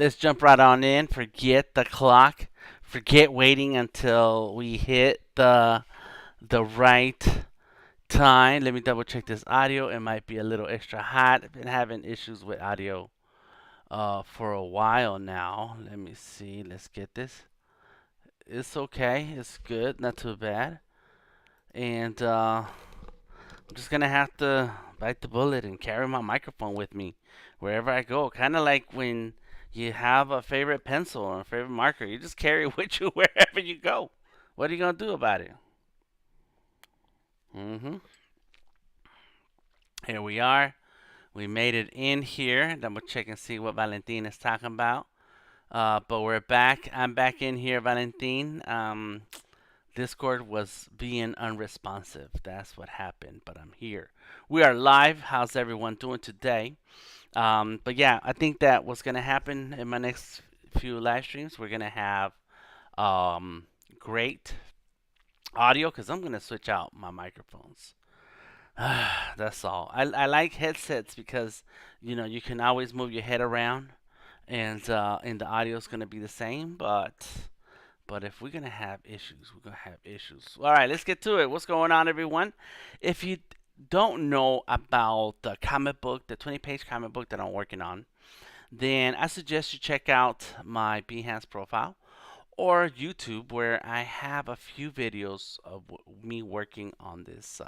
let's jump right on in. Forget the clock. Forget waiting until we hit the right time. Let me double check this audio. It might be a little extra hot. I've been having issues with audio for a while now. Let me see. Let's get this. It's okay. It's good. Not too bad. And I'm just gonna have to bite the bullet and carry my microphone with me wherever I go. Kind of like when you have a favorite pencil or a favorite marker, you just carry it with you wherever you go. What are you gonna do about it? hmm Here we are. We made it in here. Double check and see what Valentin is talking about. But we're back. I'm back in here, Valentin. Discord was being unresponsive. That's what happened, but I'm here. We are live. How's everyone doing today? But yeah, I think that what's gonna happen in my next few live streams, we're gonna have um, great audio because I'm gonna switch out my microphones. That's all. I like headsets because you can always move your head around and the audio is gonna be the same. But if we're gonna have issues, we're gonna have issues. All right, let's get to it. What's going on, everyone? If you don't know about the comic book, the 20-page comic book that I'm working on, then I suggest you check out my Behance profile or YouTube, where I have a few videos of me working on this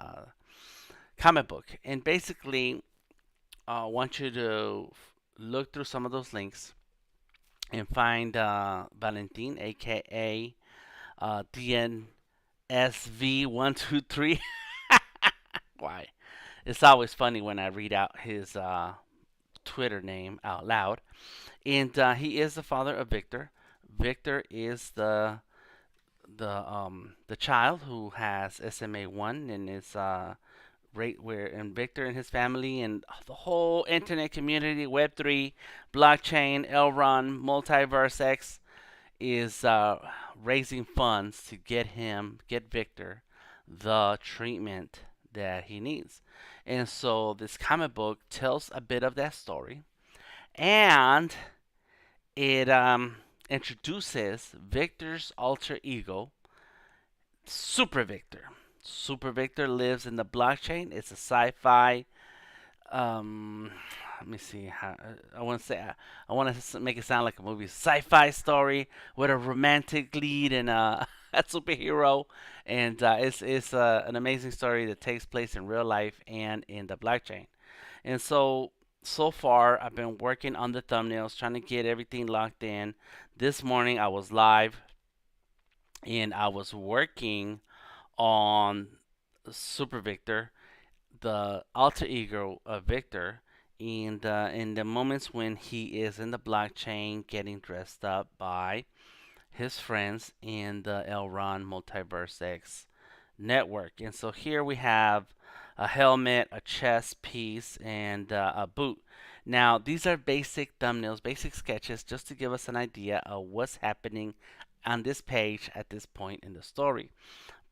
comic book. And basically, I want you to look through some of those links and find Valentin, aka DNSV123. Why? It's always funny when I read out his Twitter name out loud. And he is the father of Victor. Victor is the child who has SMA 1 and is right where and Victor and his family and the whole internet community, Web3, blockchain, Elron, Multiverse X is raising funds to get Victor the treatment that he needs. And so this comic book tells a bit of that story, and it introduces Victor's alter ego, SuperVictor. SuperVictor lives in the blockchain. It's a sci-fi. Um, Let me see. How, I want to say. I want to make it sound like a movie. Sci-fi story with a romantic lead and a superhero, and it's an amazing story that takes place in real life and in the blockchain. And so far, I've been working on the thumbnails, trying to get everything locked in. This morning, I was live and I was working on Super Victor, the alter ego of Victor, and in the moments when he is in the blockchain getting dressed up by his friends in the Elron Multiverse X network. And so here we have a helmet, a chest piece, and a boot. Now, these are basic thumbnails, basic sketches, just to give us an idea of what's happening on this page at this point in the story.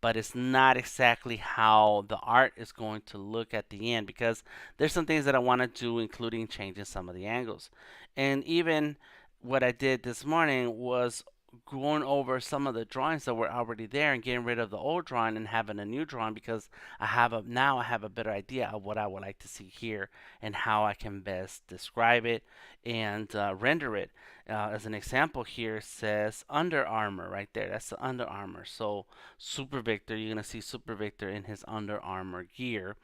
But it's not exactly how the art is going to look at the end because there's some things that I want to do, including changing some of the angles. And even what I did this morning was going over some of the drawings that were already there and getting rid of the old drawing and having a new drawing because I have a better idea of what I would like to see here and how I can best describe it and render it. As an example here, it says Under Armour right there. That's the Under Armour. So Super Victor, you're gonna see Super Victor in his Under Armour gear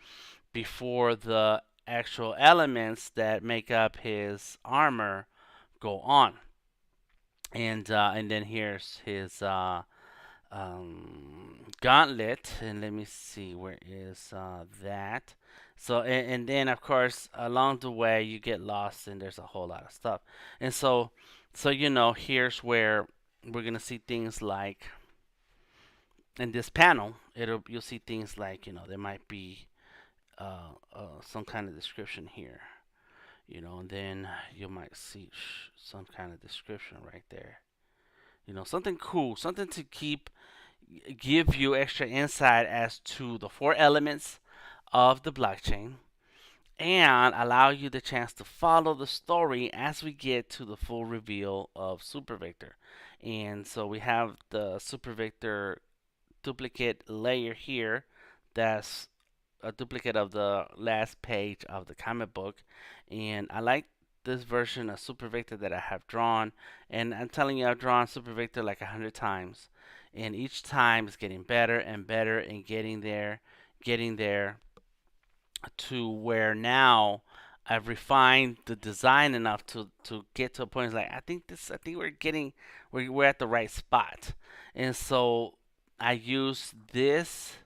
before the actual elements that make up his armor go on. And then here's his gauntlet, and let me see where is that. So and then of course along the way you get lost and there's a whole lot of stuff. And so here's where we're gonna see things like in this panel. You'll see things like there might be some kind of description here, and then you might see some kind of description right there. Something cool, something to give you extra insight as to the four elements of the blockchain and allow you the chance to follow the story as we get to the full reveal of SuperVictor. And so we have the SuperVictor duplicate layer here that's a duplicate of the last page of the comic book. And I like this version of SuperVictor that I have drawn. And I'm telling you, I've drawn SuperVictor like 100 times. And each time it's getting better and better and getting there to where now I've refined the design enough to get to a point. It's like I think we're at the right spot, and so I use this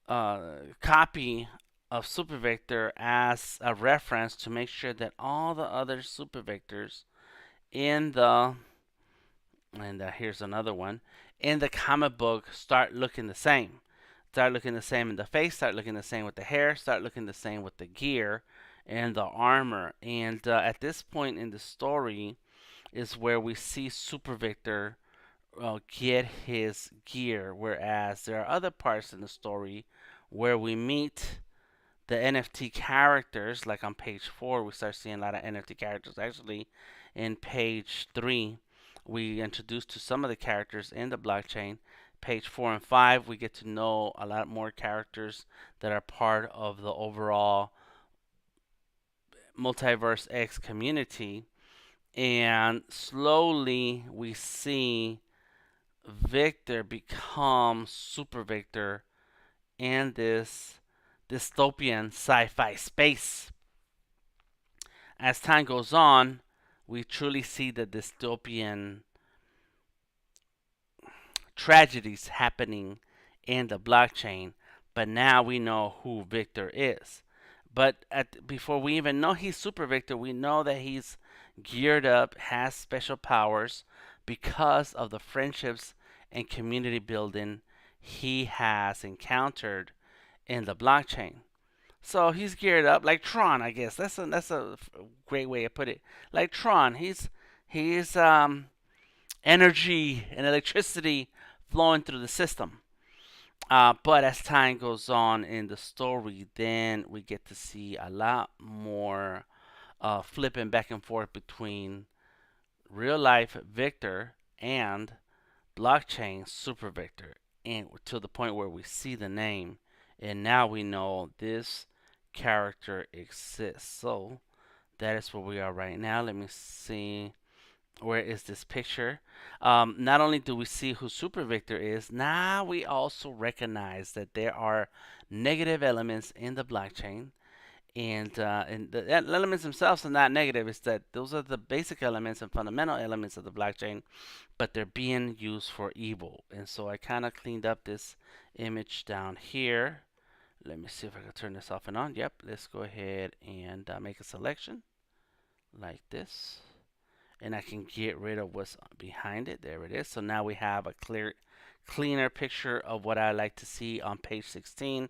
copy of SuperVictor as a reference to make sure that all the other SuperVictors in the and here's another one in the comic book start looking the same. Start looking the same in the face. Start looking the same with the hair. Start looking the same with the gear and the armor. And at this point in the story is where we see SuperVictor get his gear, whereas there are other parts in the story where we meet the NFT characters, like on page 4, we start seeing a lot of NFT characters. Actually, in page 3, we introduce to some of the characters in the blockchain. Page 4 and 5, we get to know a lot more characters that are part of the overall Multiverse X community. And slowly, we see Victor become Super Victor in this dystopian sci-fi space. As time goes on, we truly see the dystopian tragedies happening in the blockchain, but now we know who Victor is. But before we even know he's Super Victor, we know that he's geared up, has special powers because of the friendships and community building he has encountered in the blockchain. So he's geared up like Tron, I guess. That's a great way to put it. Like Tron, he's energy and electricity flowing through the system. But as time goes on in the story, then we get to see a lot more flipping back and forth between real life Victor and blockchain Super Victor, and to the point where we see the name, and now we know this character exists. So that is where we are right now. Let me see. Where is this picture? Not only do we see who Super Victor is, now we also recognize that there are negative elements in the blockchain, and the elements themselves are not negative. It's that those are the basic elements and fundamental elements of the blockchain, but they're being used for evil. And so I kind of cleaned up this image down here. Let me see if I can turn this off and on. Yep, let's go ahead and make a selection like this. And I can get rid of what's behind it. There it is. So now we have a cleaner picture of what I like to see on page 16.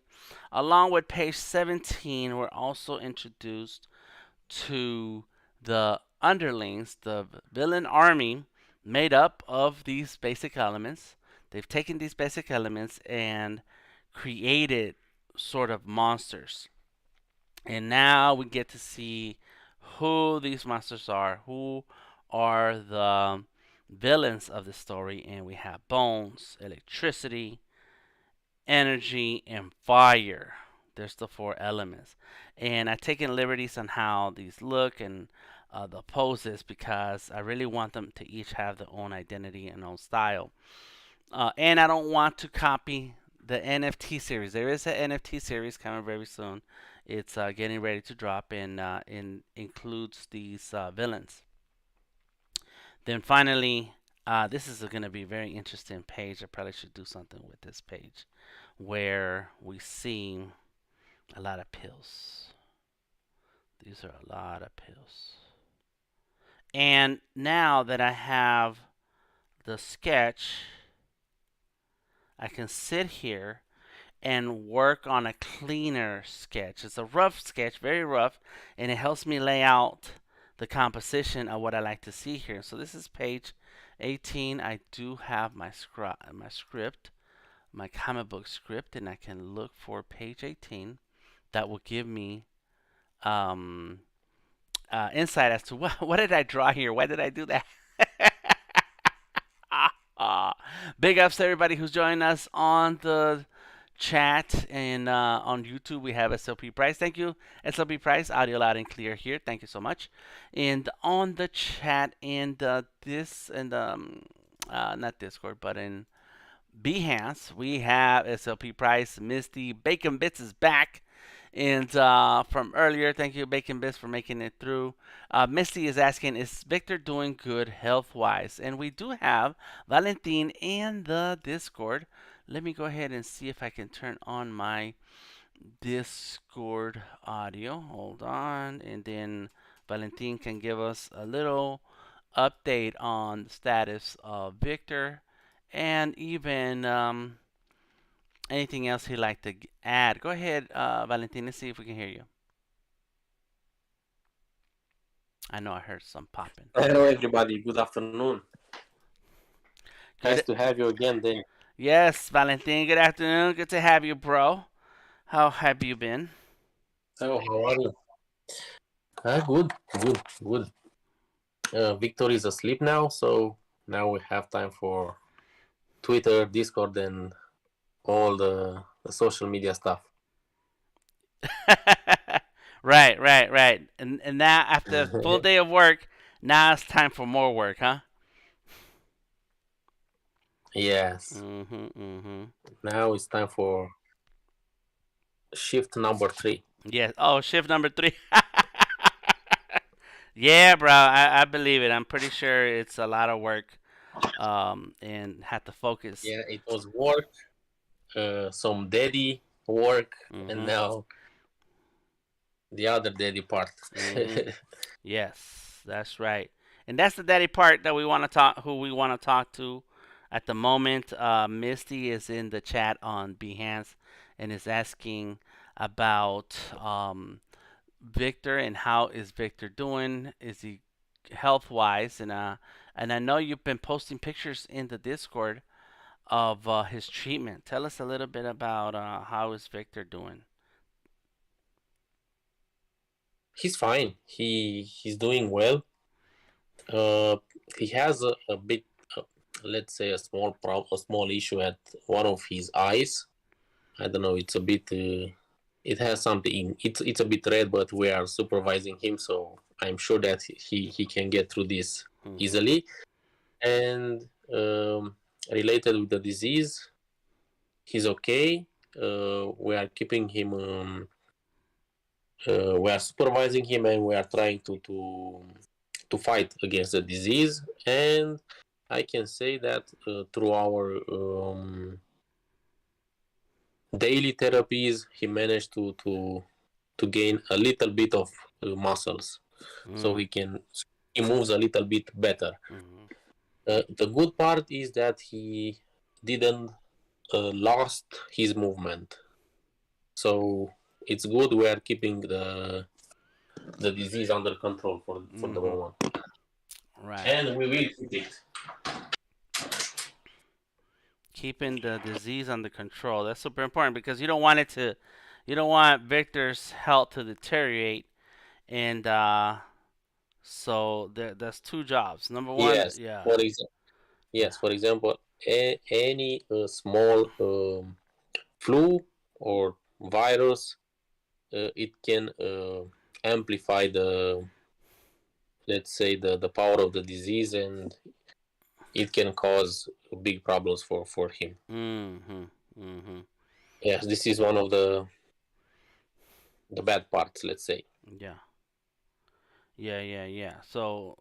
Along with page 17, we're also introduced to the underlings, the villain army made up of these basic elements. They've taken these basic elements and created sort of monsters. And now we get to see who these monsters are, who are the villains of the story, and we have bones, electricity, energy, and fire. There's the 4 elements. And I've taken liberties on how these look and the poses because I really want them to each have their own identity and own style. And I don't want to copy the NFT series. There is an NFT series coming very soon. It's getting ready to drop and includes these villains. Then finally, this is going to be a very interesting page. I probably should do something with this page where we see a lot of pills. These are a lot of pills. And now that I have the sketch, I can sit here and work on a cleaner sketch. It's a rough sketch, very rough, and it helps me lay out the composition of what I like to see here. So this is page 18. I do have my script, my comic book script, and I can look for page 18. that will give me um, insight as to what did I draw here? Why did I do that? Big ups to everybody who's joining us on the chat and on YouTube. We have SLP Price. Thank you, SLP Price. Audio loud and clear here. Thank you so much. And on the chat and this and not Discord, but in Behance, we have SLP Price. Misty Bacon Bits is back. And from earlier, thank you, Bacon Bits, for making it through. Misty is asking, is Victor doing good health wise? And we do have Valentin in the Discord. Let me go ahead and see if I can turn on my Discord audio. Hold on. And then Valentin can give us a little update on the status of Victor and even anything else he'd like to add. Go ahead, Valentin. Let's see if we can hear you. I know I heard some popping. Hello, everybody. Good afternoon. Nice to have you again, Danny. Yes, Valentin. Good afternoon. Good to have you, bro. How have you been? Oh, how are you? Good. Victor is asleep now, so now we have time for Twitter, Discord, and all the social media stuff. Right. And now, after a full day of work, now it's time for more work, huh? Yes. Now it's time for shift number 3. Yes. Oh, shift number 3. Yeah, bro. I believe it. I'm pretty sure it's a lot of work. And had to focus. Yeah, it was work, some daddy work, and now the other daddy part. Yes, that's right. And that's the daddy part that we want to talk. Who we want to talk to at the moment. Misty is in the chat on Behance and is asking about Victor and how is Victor doing? Is he health wise? And I know you've been posting pictures in the Discord of his treatment. Tell us a little bit about how is Victor doing. He's fine. He's doing well. He has a bit, let's say, a small issue at one of his eyes. I don't know. It's a bit. It has something. It's a bit red, but we are supervising him, so I'm sure that he can get through this easily. And related with the disease, he's okay. We are keeping him. We are supervising him, and we are trying to fight against the disease. And I can say that through our daily therapies, he managed to gain a little bit of muscles, so he moves a little bit better. The good part is that he didn't lost his movement, so it's good. We are keeping the disease under control for the moment. Right. And we will keep it. Keeping the disease under control. That's super important because you don't want Victor's health to deteriorate. And so that's two jobs. Number one, yes, yeah. For example, any small flu or virus, it can amplify let's say the power of the disease, and it can cause big problems for him. Yes, this is one of the bad parts, let's say. Yeah. So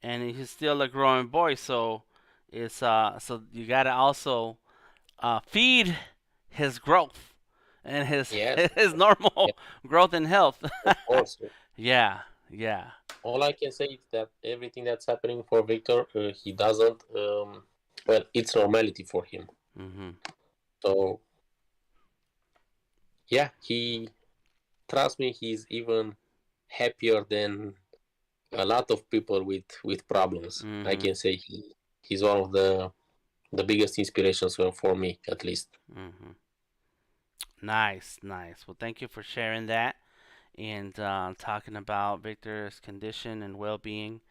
and he's still a growing boy, so it's so you gotta also feed his growth and his normal growth and health. Of course. Yeah. All I can say is that everything that's happening for Victor, he doesn't. Well, it's normality for him. So, yeah, trust me, he's even happier than a lot of people with problems. I can say he's one of the biggest inspirations for me, at least. Nice, nice. Well, thank you for sharing that and talking about Victor's condition and well-being.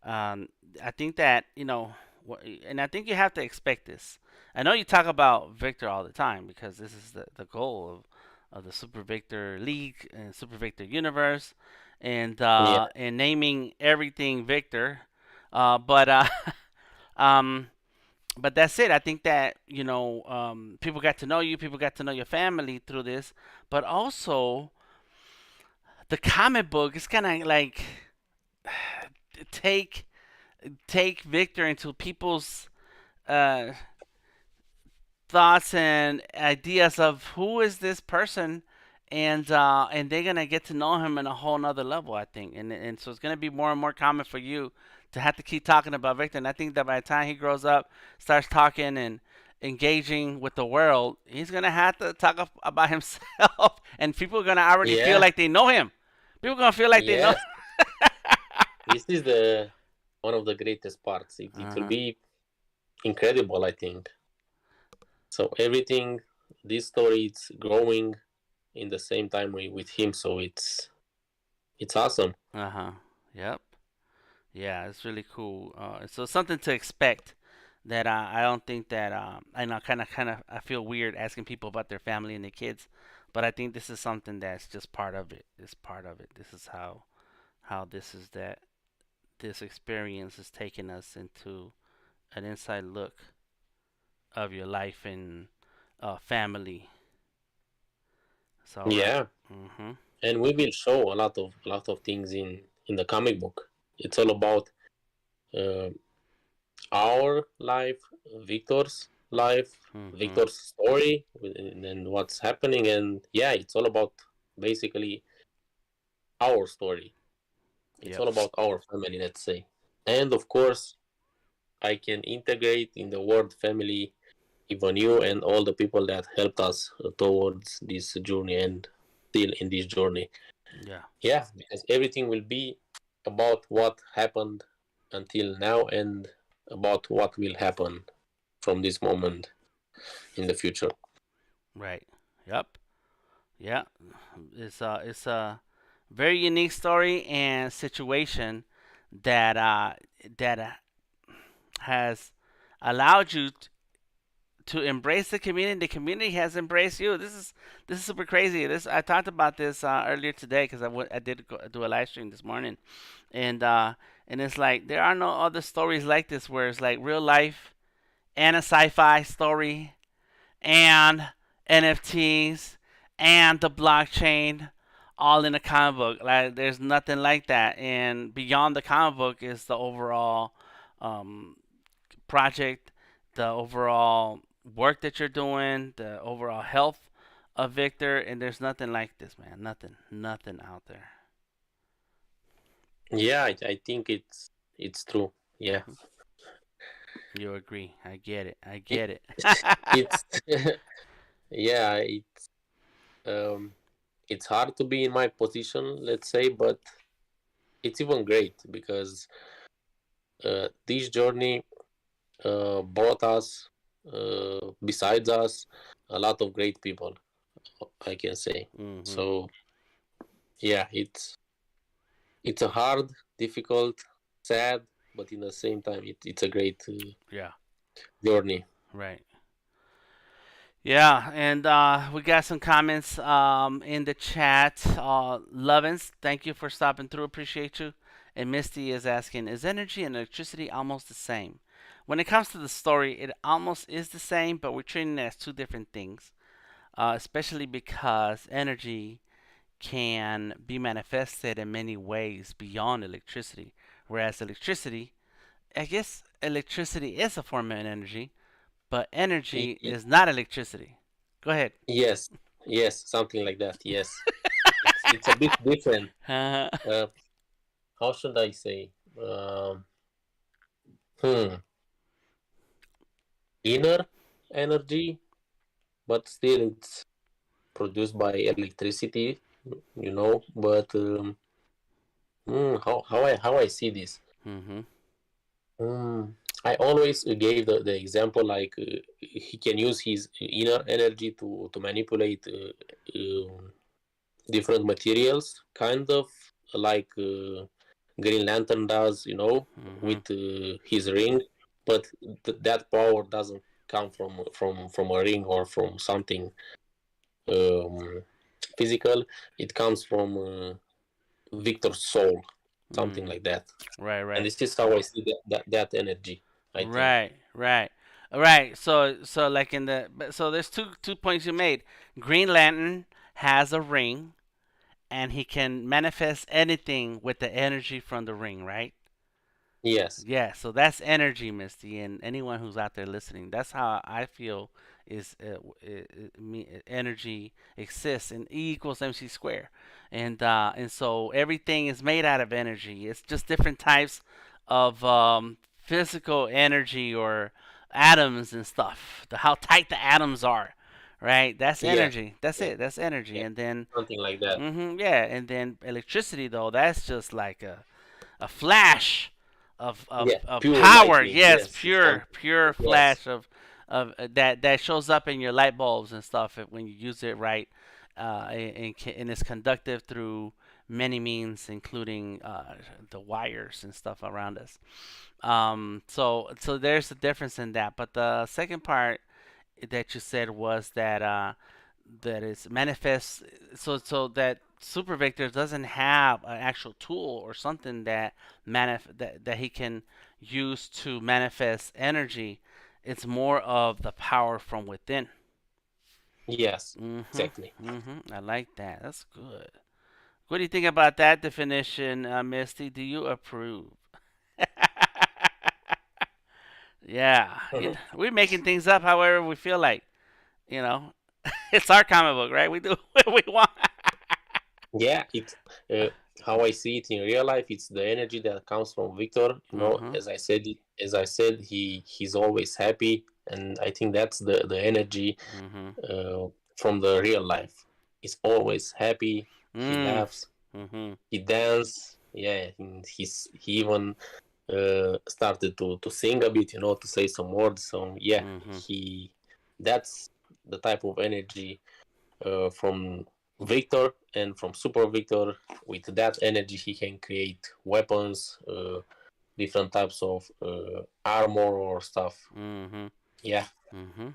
Um, I think that and I think you have to expect this. I know you talk about Victor all the time because this is the goal of the Super Victor League and Super Victor Universe, Yeah, and naming everything Victor. But um, but that's it. I think that people got to know you, people got to know your family through this, but also the comic book is kind of like take take Victor into people's uh, thoughts and ideas of who is this person, and they're gonna get to know him in a whole nother level, I think, and so it's gonna be more and more common for you to have to keep talking about Victor. And I think that by the time he grows up, starts talking and engaging with the world, he's gonna have to talk about himself, and people are gonna already feel yeah, like they know him. People are gonna feel like they know. yes. This is the one of the greatest parts. It will Uh-huh. be incredible, I think. So everything, this story, it's growing in the same time with him. So it's awesome. Uh-huh. Yep. Yeah, it's really cool. So it's something to expect that I don't think that I know kind of I feel weird asking people about their family and their kids, but I think this is something that's just part of it. It's part of it. This is how this is that this experience is taking us into an inside look of your life and family. It's all right. Yeah, Mhm. and we will show a lot of things in the comic book. It's all about uh, our life, Victor's life, Mhm. Victor's story, and what's happening. And yeah, it's all about basically our story. It's Yep. all about our family, let's say. And of course, I can integrate in the word family even you and all the people that helped us towards this journey and still in this journey. Yeah. Yeah, because everything will be about what happened until now and about what will happen from this moment in the future. Right. Yep. Yeah. It's a very unique story and situation that has allowed you to embrace the community. The community has embraced you. This is super crazy. This I talked about this earlier today because I did do a live stream this morning, and uh, and it's like there are no other stories like this where it's like real life and a sci-fi story and NFTs and the blockchain all in a comic book. Like there's nothing like that. And beyond the comic book is the overall um, project, the overall work that you're doing, the overall health of Victor. And there's nothing like this, man. Nothing out there. Yeah, I think it's true. Yeah, Hmm. You agree? I get it. I it, get it. it's yeah, um it's hard to be in my position, let's say, but it's even great because this journey brought us, besides us, a lot of great people, I can say. Hmm. So yeah, it's a hard, difficult, sad, but in the same time, it's a great Yeah. journey. Right. Yeah, and we got some comments in the chat. Lovins, thank you for stopping through. Appreciate you. And Misty is asking, is energy and electricity almost the same? When it comes to the story, it almost is the same, but we're treating it as two different things. Especially because energy can be manifested in many ways beyond electricity. Whereas electricity, I guess electricity is a form of energy, but Y- energy y- is not electricity. Go ahead. yes, yes, something like that. Yes, it's a bit different. Uh, Uh, how should I say? Um, hmm, inner energy, but still it's produced by electricity, But how I see this? mm-hmm. Hmm, I always gave the example like he can use his inner energy to manipulate different materials, kind of like Green Lantern does, Mhm. with his ring. But that power doesn't come from a ring or from something um, physical. It comes from Victor's soul, something Mm. like that. Right. And Right. this is how I see that energy, I think. Right. Right. Right. So like so there's two points you made. Green Lantern has a ring, and he can manifest anything with the energy from the ring, right? Yes. Yeah, so that's energy, Misty, and anyone who's out there listening, that's how I feel is energy exists in E equals MC square, and so everything is made out of energy. It's just different types of physical energy or atoms and stuff. How tight the atoms are, right? That's Yeah. energy. That's Yeah. it. That's energy, Yeah. and then Something like that. yeah, and then electricity though, that's just like a flash Yeah. of Pure power. lightning. Yes, Yes. It's pure something. pure Yes. flash of that shows up in your light bulbs and stuff when you use it right, and it's conductive through many means, including the wires and stuff around us. So there's a difference in that. But the second part that you said was that is manifest, so that SuperVictor doesn't have an actual tool or something that he can use to manifest energy. It's more of the power from within. Yes. Mhm. Exactly. Mhm. I like that. That's good. What do you think about that definition, Misty? Do you approve? Yeah, we're making things up however we feel like. You know, it's our comic book, right? We do what we want. Yeah. It's uh, how I see it in real life. It's the energy that comes from Victor. Mhm. As I said, he's always happy, and I think that's the energy Mhm. uh, from the real life. He's always happy. He Mm. laughs. Mhm. He dances. Yeah. He even started to sing a bit. To say some words. So yeah, Mhm. he that's the type of energy from Victor and from Super Victor. With that energy, he can create weapons, different types of armor or stuff. Mhm. Yeah, Mhm.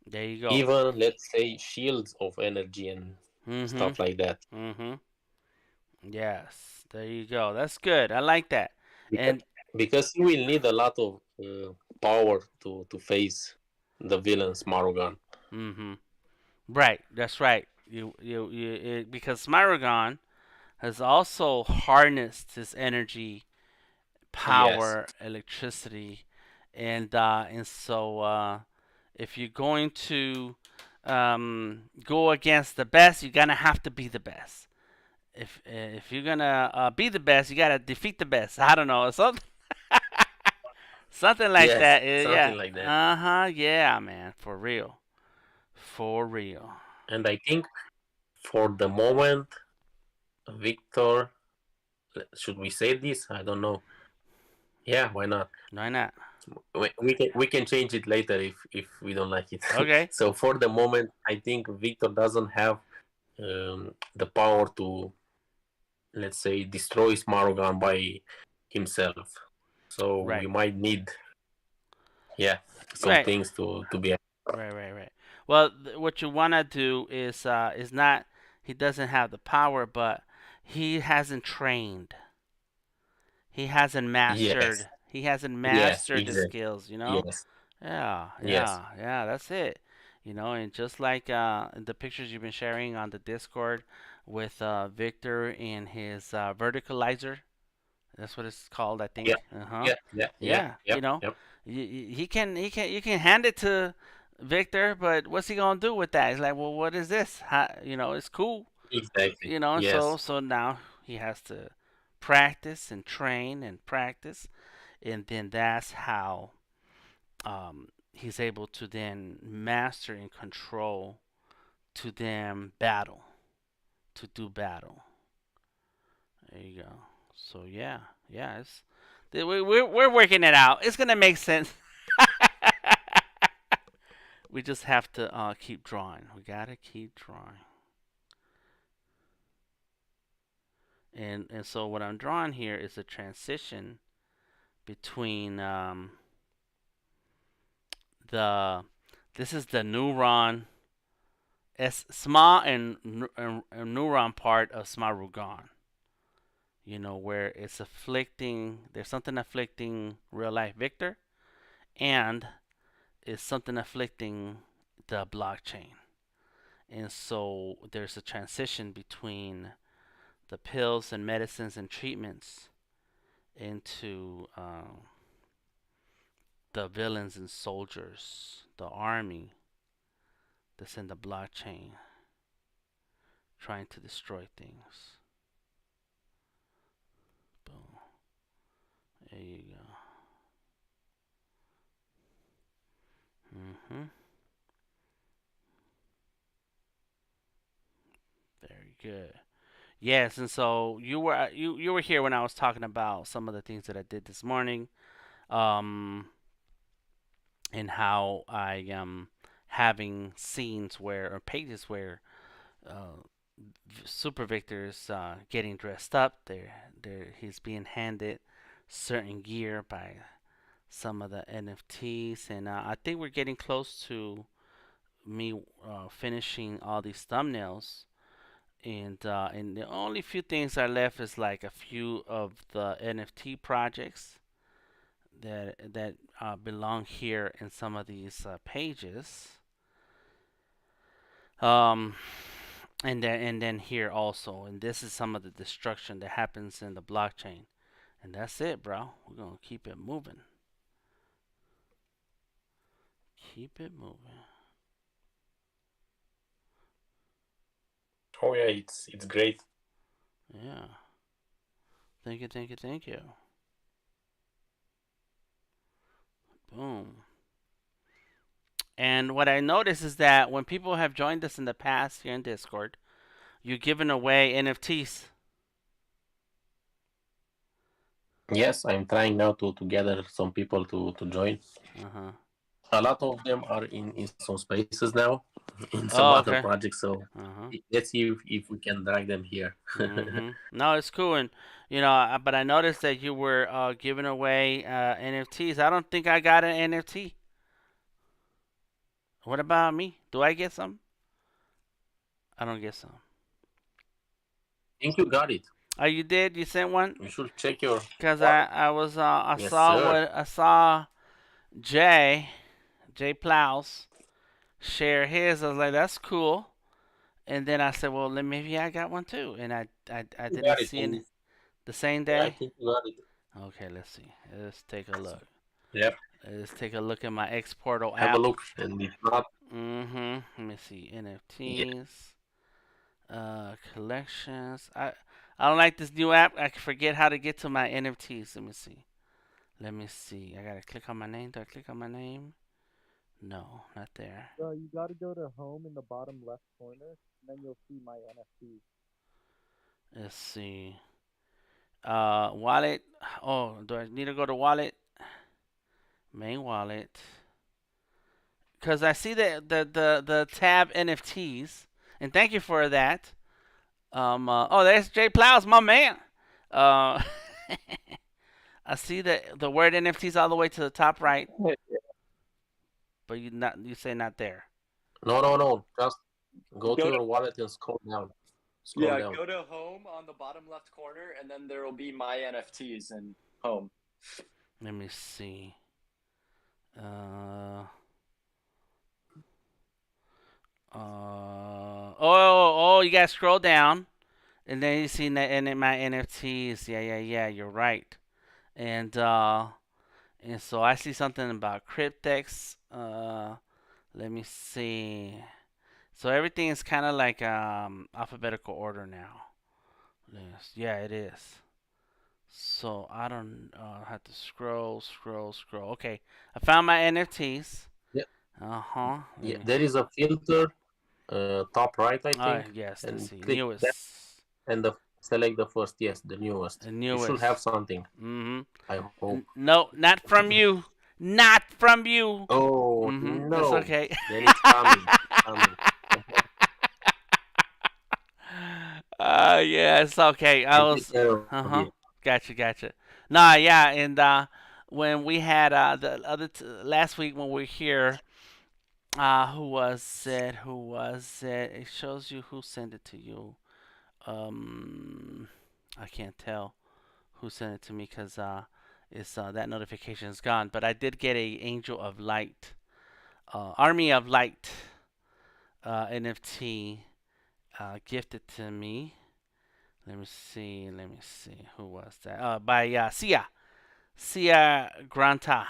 There you go. even let's say shields of energy and Mhm. stuff like that. Mhm. Yes. There you go. That's good. I like that. Because And because he will need a lot of power to face the villains Marugan. mhm. Right. That's right. Because Smaragon has also harnessed his energy, Yes, power, electricity, and so if you're going to go against the best, you're gonna have to be the best. If you're gonna be the best, you gotta defeat the best. I don't know, something like yes, that. Yeah. something like that. Uh huh. Yeah, man. For real. For real. And I think for the moment, Victor, should we say this? I don't know. Yeah, why not? Why not? We can change it later if we don't like it. Okay. So for the moment, I think Victor doesn't have the power to, let's say, destroy Smarugan by himself. So we Right. might need, yeah, some Right. things to be. Right. Right. Right. Well, what you wanna do is not. He doesn't have the power, but he hasn't trained. He hasn't Yes, mastered. He hasn't yes, mastered the exactly. skills. You know. Yes, Yeah. yes, Yeah. Yeah. That's it. And just like the pictures you've been sharing on the Discord with Victor and his verticalizer. That's what it's called, I yeah, think. Uh huh. yeah, yeah, yeah, Yeah. yep, yep, He can hand it to Victor, but what's he gonna do with that? He's like, well, what is this? It's cool. exactly. So Yes, so now he has to practice and train and practice, and then that's how he's able to then master and control to then battle to do battle. There you go. So yeah, yeah, We're working it out. It's gonna make sense. We just have to keep drawing. We gotta keep drawing. And so what I'm drawing here is a transition between the this is the neuron S small and neuron part of Smarugan. Where it's afflicting. There's something afflicting real life Victor, and it's something afflicting the blockchain. And so there's a transition between the pills and medicines and treatments into the villains and soldiers, the army that's in the blockchain trying to destroy things. Boom. There you go. Mm-hmm. Very good. Yes, and so you were here when I was talking about some of the things that I did this morning, um, and how I am having scenes where or pages where uh, SuperVictor is getting dressed up. He's being handed certain gear by some of the NFTs, and I think we're getting close to me finishing all these thumbnails. And the only few things are left is like a few of the NFT projects that belong here in some of these pages. Um, and then here also, and this is some of the destruction that happens in the blockchain. And that's it, bro. We're gonna keep it moving. Keep it moving. Oh yeah, it's great. Yeah. Thank you, thank you, thank you. Boom. And what I notice is that when people have joined us in the past here in Discord, you're giving away NFTs. Yes, I'm trying now to gather some people to join. Uh huh. A lot of them are in some spaces now, in some Oh, other okay. projects. So Uh huh. let's see if we can drag them here. No, it's cool, and but I noticed that you were giving away NFTs. I don't think I got an NFT. What about me? Do I get some? I don't get some. I think you got it. Oh, you did? You sent one? You should check your Cause wallet. I Yes, saw sir. what I saw. Jay Plows share his. I was like, that's cool. And then I said, well, then maybe I got one too. And I You didn't got it. see any the same Yeah, I day. think you got it. Okay, let's see. Let's take a look. Yep. Let's take a look at my Exportal Have a app. look, and if not, Mm-hmm. Let me see. yeah. NFTs. Collections. I don't like this new app. I forget how to get to my NFTs. Let me see. Let me see. I gotta click on my name. Do I click on my name? No, not there. You gotta go to home in the bottom left corner, and then you'll see my NFTs. Let's see. Wallet. Oh, do I need to go to wallet? Main wallet. Cause I see the tab NFTs, and thank you for that. Oh, there's Jay Plows, my man. Uh, I see the word NFTs all the way to the top right, but you say not there. No. Just go to Go to your wallet and scroll down. Scroll Yeah, down. go to home on the bottom left corner, and then there will be my NFTs and home. Let me see. Uh, oh, you gotta scroll down, and then you see my NFTs. Yeah. You're right. And and so I see something about cryptex. Let me see. So everything is kind of like alphabetical order now. Yes, yeah, it is. So I don't have to scroll. Okay, I found my NFTs. Yeah. Uh huh. Yeah. There is a filter, top right, I Oh think, yes, let's and see. click that, Newest. and the Select the first. Yes, the newest. The You should have newest. something. Mm-hmm. I hope. No, not from you. Not from you. Oh Mm-hmm. That's no! okay. Then it's coming. It's coming. Yeah, it's okay. I And take was, care of uh it. huh. Gotcha, gotcha. Nah, yeah, and when we had the last week when we were here, who was it? Who was it? It shows you who sent it to you. Um, I can't tell who sent it to me because it's that notification is gone. But I did get a Angel of Light, Army of Light NFT gifted to me. Let me see. Let me see. Who was that? By Sia Granta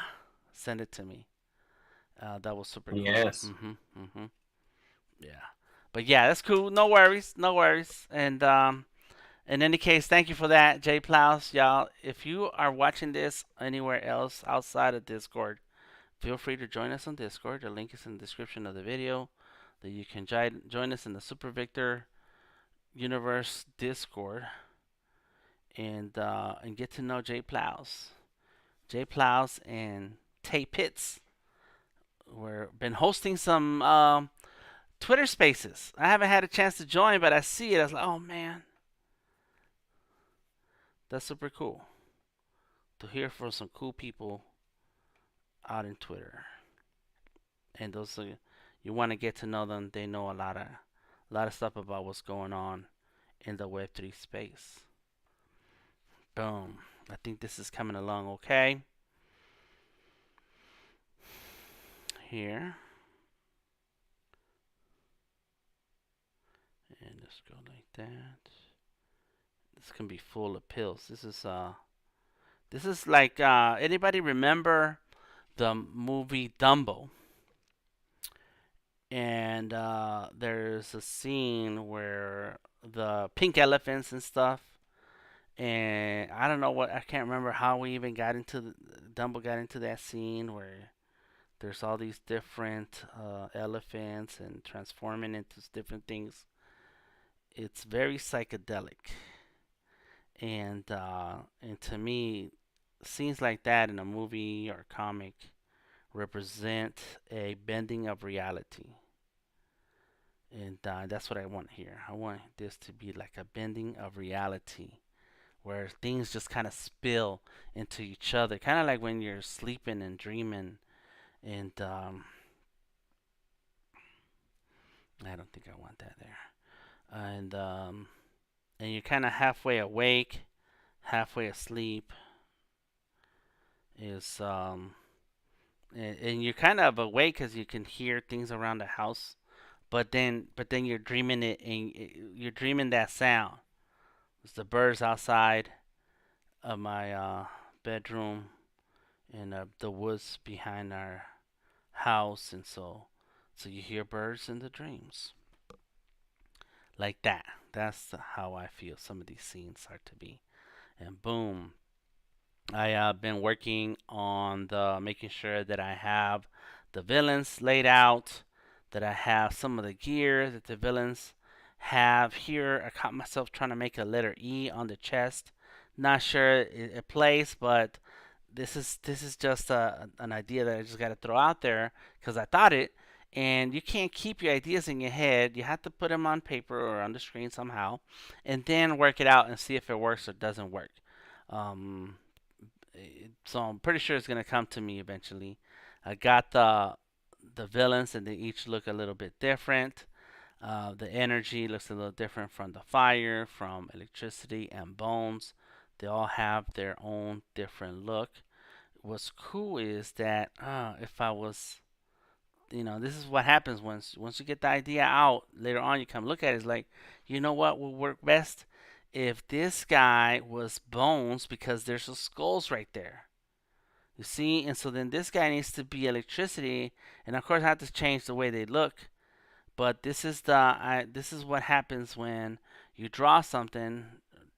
sent it to me. That was super cool. Yes. Yeah. But yeah, that's cool. No worries. No worries. And in any case, thank you for that, Jay Plows. Y'all, if you are watching this anywhere else outside of Discord, feel free to join us on Discord. The link is in the description of the video. That you can join us in the SuperVictor Universe Discord and get to know Jay Plows. Jay Plows and Tay Pitts. We've been hosting some Twitter Spaces. I haven't had a chance to join, but I see it. I was like, oh man, that's super cool to hear from some cool people out in Twitter. And those you want to get to know them. They know a lot of stuff about what's going on in the Web3 space. Boom. I think this is coming along okay. Here. And just go like that. This can be full of pills. This is like anybody remember the movie Dumbo? And there's a scene where the pink elephants and stuff. And I don't know what I can't remember how we even got into Dumbo got into that scene where there's all these different elephants and transforming into different things. It's very psychedelic, and to me, scenes like that in a movie or comic represent a bending of reality, and that's what I want here. I want this to be like a bending of reality, where things just kind of spill into each other, kind of like when you're sleeping and dreaming, and I don't think I want that there, and you're kind of halfway awake, halfway asleep, is and you're kind of awake because you can hear things around the house, but then you're dreaming it, and you're dreaming that sound. It's the birds outside of my bedroom, and the woods behind our house, and so you hear birds in the dreams like that. That's how I feel some of these scenes are to be. And boom, I been working on the making sure that I have the villains laid out, that I have some of the gear that the villains have here. I caught myself trying to make a letter E on the chest. Not sure it plays, but this is just an idea that I just got to throw out there because I thought it. And you can't keep your ideas in your head. You have to put them on paper or on the screen somehow, and then work it out and see if it works or doesn't work. Um, so I'm pretty sure it's gonna come to me eventually. I got the villains, and they each look a little bit different. The energy looks a little different from the fire, from electricity, and bones. They all have their own different look. What's cool is that if I was, this is what happens once you get the idea out. Later on, you come look at it. It's like, you know what will work best if this guy was bones because there's some skulls right there. You see, and so then this guy needs to be electricity, and of course I have to change the way they look. But this is what happens when you draw something.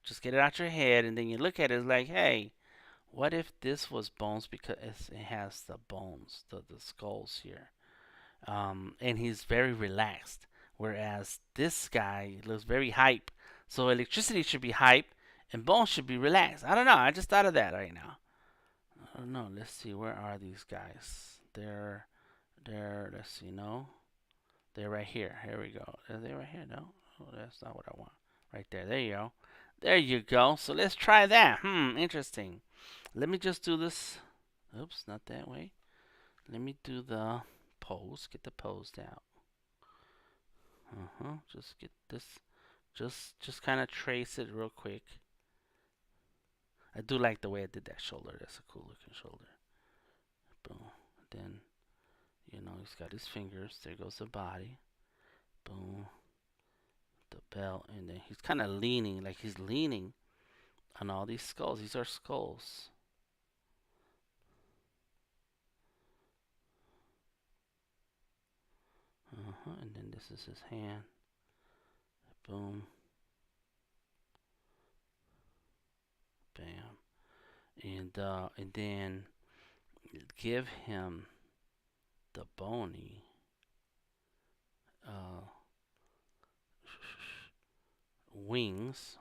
Just get it out your head, and then you look at it. It's like, hey, what if this was bones because it has the bones, the skulls here, and he's very relaxed. Whereas this guy looks very hype, So electricity should be hype, and bones should be relaxed. I don't know. I just thought of that right now. I don't know. Let's see. Where are these guys? They're. Let's see. No, they're right here. Here we go. Are they right here? No, oh, that's not what I want. Right there. There you go. There you go. So let's try that. Interesting. Let me just do this. Oops, not that way. Let me do the pose. Get the pose out. Just get this. Just kind of trace it real quick. I do like the way I did that shoulder. That's a cool looking shoulder. Boom. Then, he's got his fingers. There goes the body. Boom. The belt. And then he's kind of leaning, like he's leaning on all these skulls. These are skulls. And then this is his hand. Boom. Bam. And then give him the bony wings.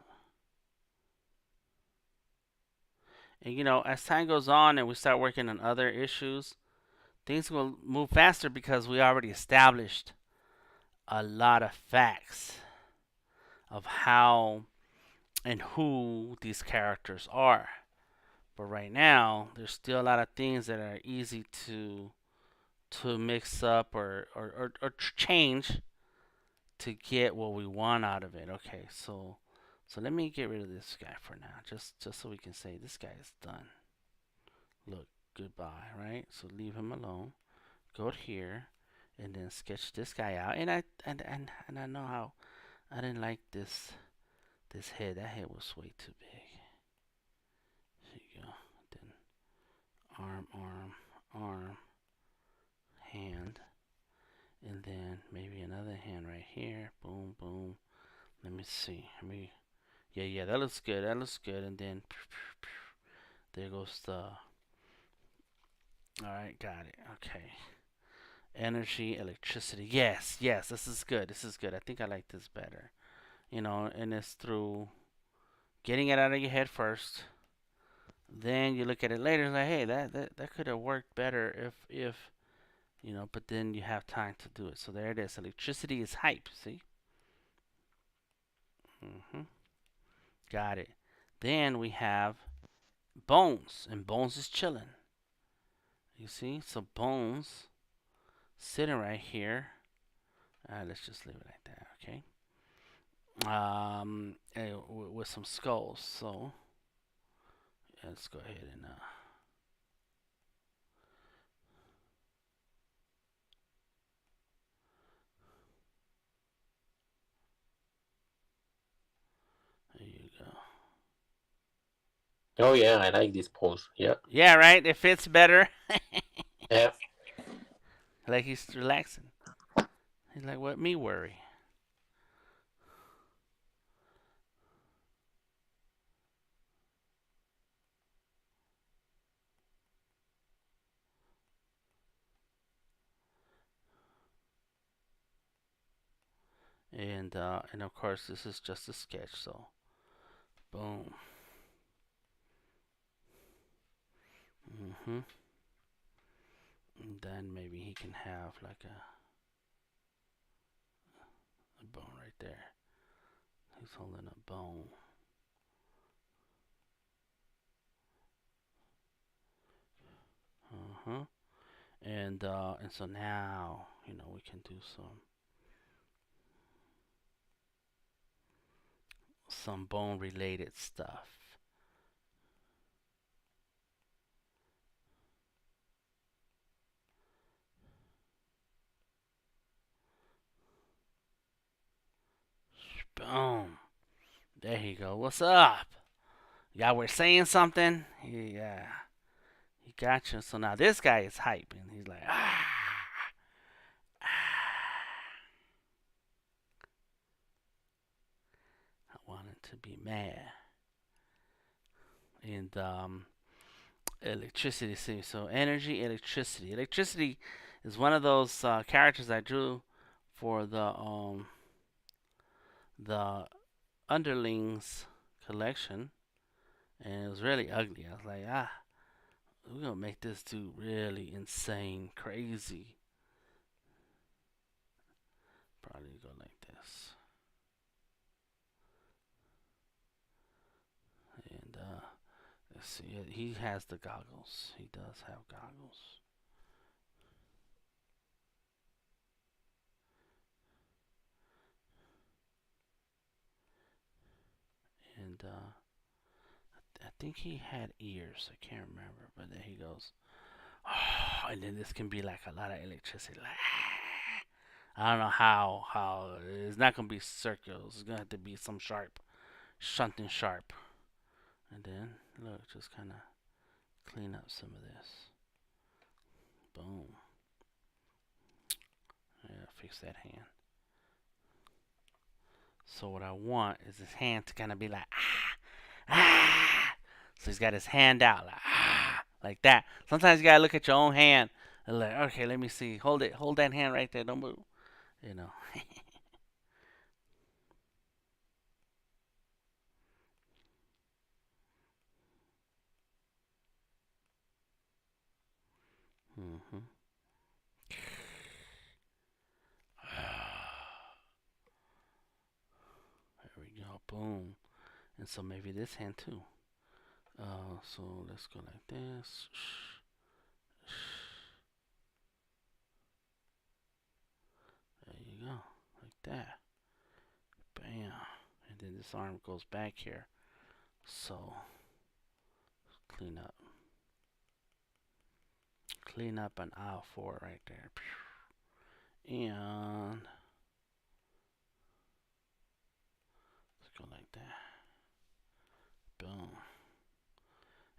And as time goes on and we start working on other issues, things will move faster because we already established a lot of facts of how and who these characters are. But right now, there's still a lot of things that are easy to mix up or change to get what we want out of it. Okay, so let me get rid of this guy for now, just so we can say this guy is done. Look, goodbye, right? So leave him alone. Go here, and then sketch this guy out. And I know how I didn't like this head. That head was way too big. There you go. Then arm, hand, and then maybe another hand right here. Boom, boom. Let me see. Yeah, that looks good. That looks good. And then there goes the. All right, got it. Okay. Energy, electricity. Yes. This is good. I think I like this better. And it's through getting it out of your head first. Then you look at it later and like, hey, that could have worked better if but then you have time to do it. So there it is. Electricity is hype. See? Got it. Then we have bones, and bones is chilling. You see? So bones sitting right here. Let's just leave it like that. Okay. With some skulls. So let's go ahead and there you go. Oh yeah, I like this pose. Yeah. Yeah, right. It fits better. Yeah. Like he's relaxing. He's like, what me worry? And of course this is just a sketch, so boom. And then maybe he can have like a bone right there. He's holding a bone. And so now we can do some bone related stuff. Boom. There you go. What's up? Y'all were saying something? Yeah. He got you. So now this guy is hype, and he's like, ah. I wanted to be mad. And electricity. See, so energy, electricity. Electricity is one of those characters I drew for the underlings collection, and it was really ugly. I was like, we're gonna make this dude really insane, crazy. Probably go like this. And let's see, he has the goggles. He does have goggles. And I think he had ears. I can't remember, but then he goes, oh, and then this can be like a lot of electricity. Like, I don't know how it's not gonna be circles. It's gonna have to be some sharp, something sharp. And then look, just kind of clean up some of this. Boom. Yeah, fix that hand. So what I want is his hand to kind of be like ah. So he's got his hand out like that. Sometimes you gotta look at your own hand and like, okay, let me see. Hold it. Hold that hand right there. Don't move. You know. Mhm. There we go. Boom. And so maybe this hand too. So let's go like this. There you go. Like that. Bam. And then this arm goes back here. So clean up. Clean up an aisle 4 right there. And let's go like that. Boom.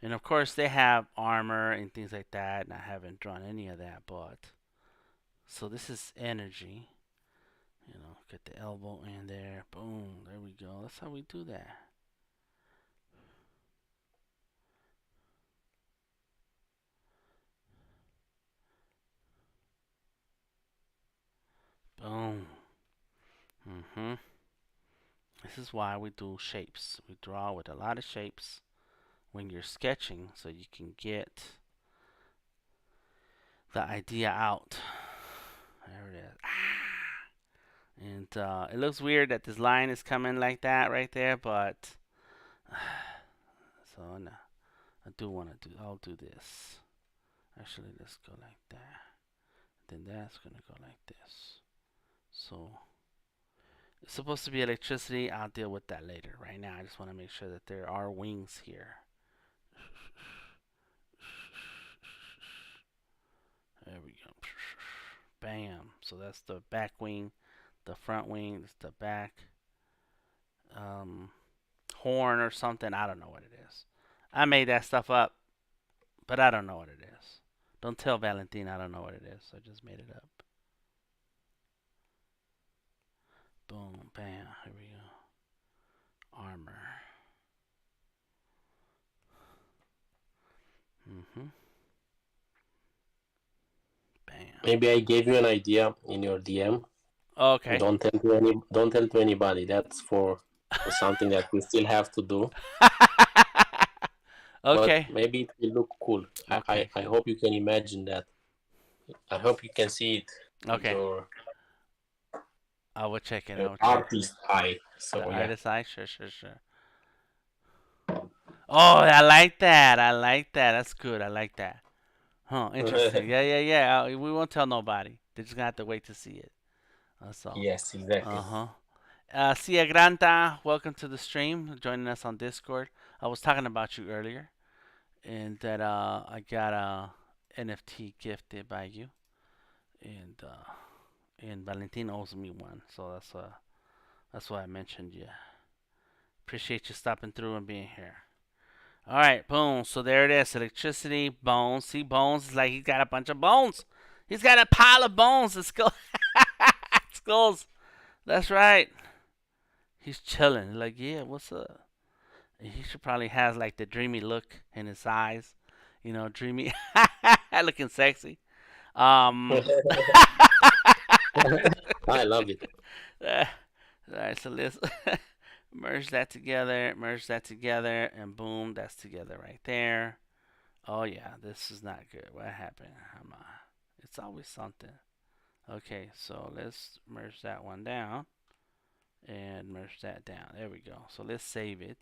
And of course they have armor and things like that, and I haven't drawn any of that, but so this is energy. You know, get the elbow in there. Boom. There we go. That's how we do that. Boom. Mhm. This is why we do shapes. We draw with a lot of shapes when you're sketching so you can get the idea out. There it is. And it looks weird that this line is coming like that right there, but so no, I do want to do. I'll do this. Actually, let's go like that. Then that's gonna go like this. So it's supposed to be electricity. I'll deal with that later. Right now, I just want to make sure that there are wings here. There we go. Bam. So that's the back wing. The front wing is the back horn or something. I don't know what it is. I made that stuff up, but I don't know what it is. Don't tell Valentine I don't know what it is. I just made it up. Boom, bam. Here we go. Armor. Mhm. Bam. Maybe I gave you an idea in your DM. Okay. Don't tell to anybody. That's for something that we still have to do. Okay. But maybe it will look cool. Okay. I hope you can imagine that. I hope you can see it with Okay. your I will check it. I will check it. artist eye. So The yeah. artist eye? Sure, sure, sure. Oh, I like that. I like that. That's good. I like that. Huh, interesting. Yeah, yeah, yeah. We won't tell nobody. They're just gonna have to wait to see it. That's all. Yes, exactly. Uh-huh. Cia Granta, welcome to the stream, joining us on Discord. I was talking about you earlier, and that I got a NFT gifted by you, and Valentin owes me one, so that's why I mentioned you. Appreciate you stopping through and being here. All right, boom. So there it is. Electricity, bones. See, bones is like he's got a bunch of bones. He's got a pile of bones. The skull, skulls. That's right. He's chilling. Like, yeah, what's up? He should probably has like the dreamy look in his eyes. You know, dreamy, looking sexy. Um. I love it. All right, so let's merge that together, and boom, that's together right there. Oh yeah, this is not good. What happened? It's always something. Okay, so let's merge that one down and merge that down. There we go. So let's save it.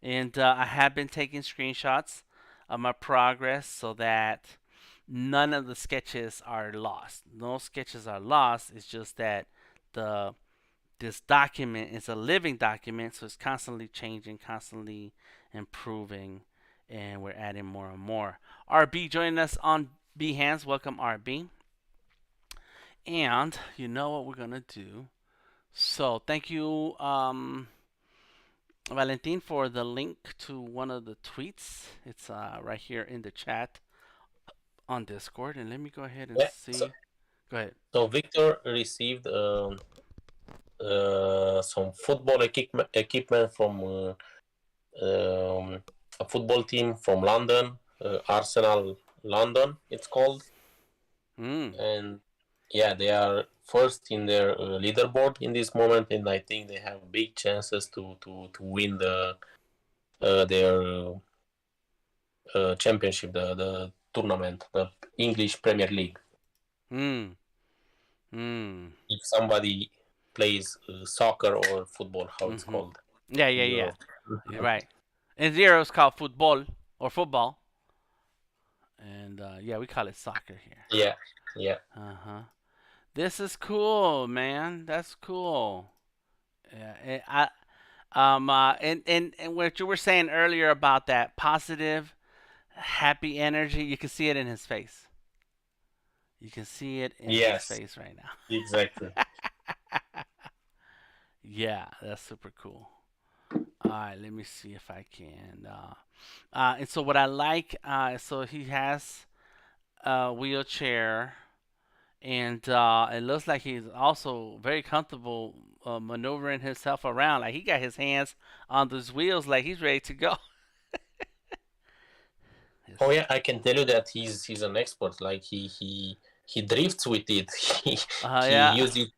And I have been taking screenshots of my progress so that none of the sketches are lost. No sketches are lost. It's just that the this document is a living document, so it's constantly changing, constantly improving, and we're adding more and more. RB joining us on Behance. Welcome, RB. And you know what we're gonna do. So thank you, Valentin, for the link to one of the tweets. It's right here in the chat on Discord. And let me go ahead and Yeah. So, see. Go ahead. so Victor received some football equipment from a football team from London, Arsenal London, it's called. Mm. And yeah, they are first in their leaderboard in this moment, and I think they have big chances to win their championship, the tournament, the English Premier League. Mm. Mm. If somebody plays soccer or football, how it's Mm-hmm. called Yeah, in yeah, yeah. Europe. You're right. And zero is called football or football. And yeah, we call it soccer here. Yeah, yeah. Uh-huh. This is cool, man. That's cool. Yeah, and what you were saying earlier about that positive, happy energy, you can see it in his face. You can see it in his Yes, face right exactly. now. Yeah, that's super cool. All right, let me see if I can. And so what I like, so he has a wheelchair, and it looks like he's also very comfortable maneuvering himself around. Like he got his hands on those wheels, like he's ready to go. Oh Yes. yeah, I can tell you that he's an expert. Like he drifts with it. He Yeah. uses it.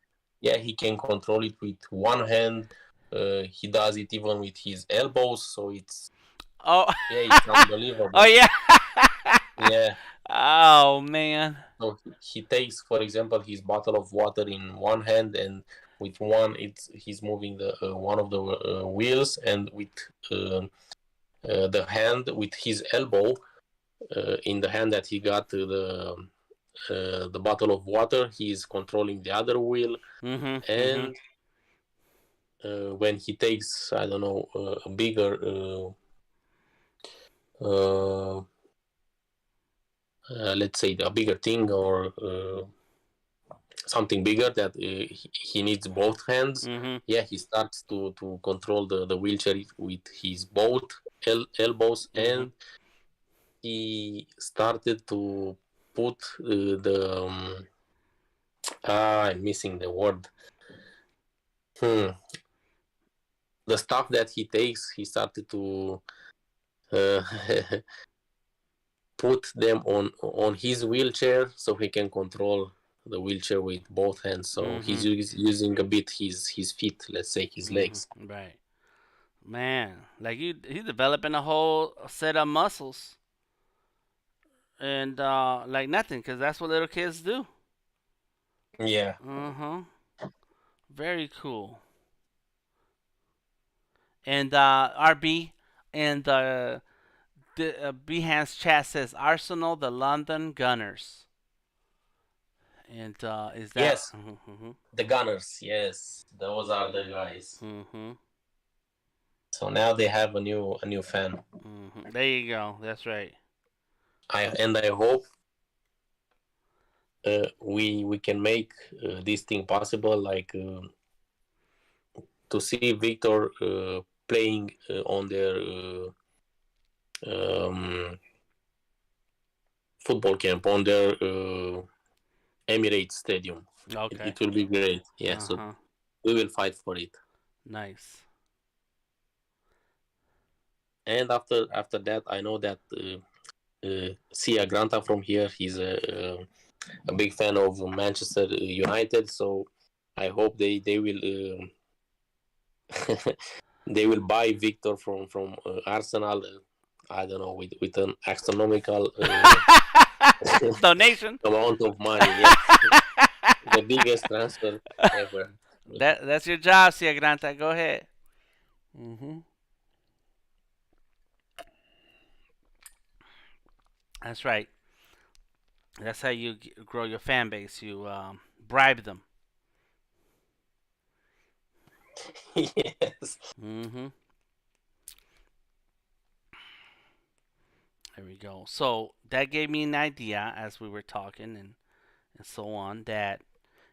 Yeah, he can control it with one hand. He does it even with his elbows. So it's Oh. yeah, it's Oh unbelievable. yeah. Yeah. Oh man. So he takes, for example, his bottle of water in one hand, and with one, he's moving the one of the wheels, and with the hand with his elbow in the hand that he got the bottle of water, he is controlling the other wheel, Mhm. Mhm. and when he takes, I don't know, a bigger uh, let's say a bigger thing, or something bigger that he needs both hands, Mhm. yeah, he starts to control the wheelchair with his both elbows, Mhm. and he started to put the I'm missing the word. Hmm. The stuff that he takes, he started to uh, put them on his wheelchair so he can control the wheelchair with both hands. So he's Mhm. using a bit his feet, let's say his Mhm. legs. Right. Man, like he's developing a whole set of muscles and like nothing, cause that's what little kids do. Yeah. Mhm. Very cool. And RB and the Behance chat says Arsenal, the London Gunners. And is that? Yes, Mhm. the Gunners. Yes, those are the guys. Mhm. So now they have a new fan. Mhm. There you go. That's right. I hope we can make this thing possible, like to see Victor playing on their um, football camp, on their Emirates Stadium. It, Okay. it will be great. Yeah, Uh so huh. we will fight for it. Nice. And after that, I know that Sia Granta from here, he's a big fan of Manchester United. So I hope they will they will buy Victor from Arsenal. I don't know, with an astronomical Donation. amount of money. Yes, the biggest transfer ever. That's your job, Cia Granta. Go ahead. Hmm. That's right. That's how you grow your fan base. You bribe them. Yes. Hmm. There we go. So that gave me an idea as we were talking and so on that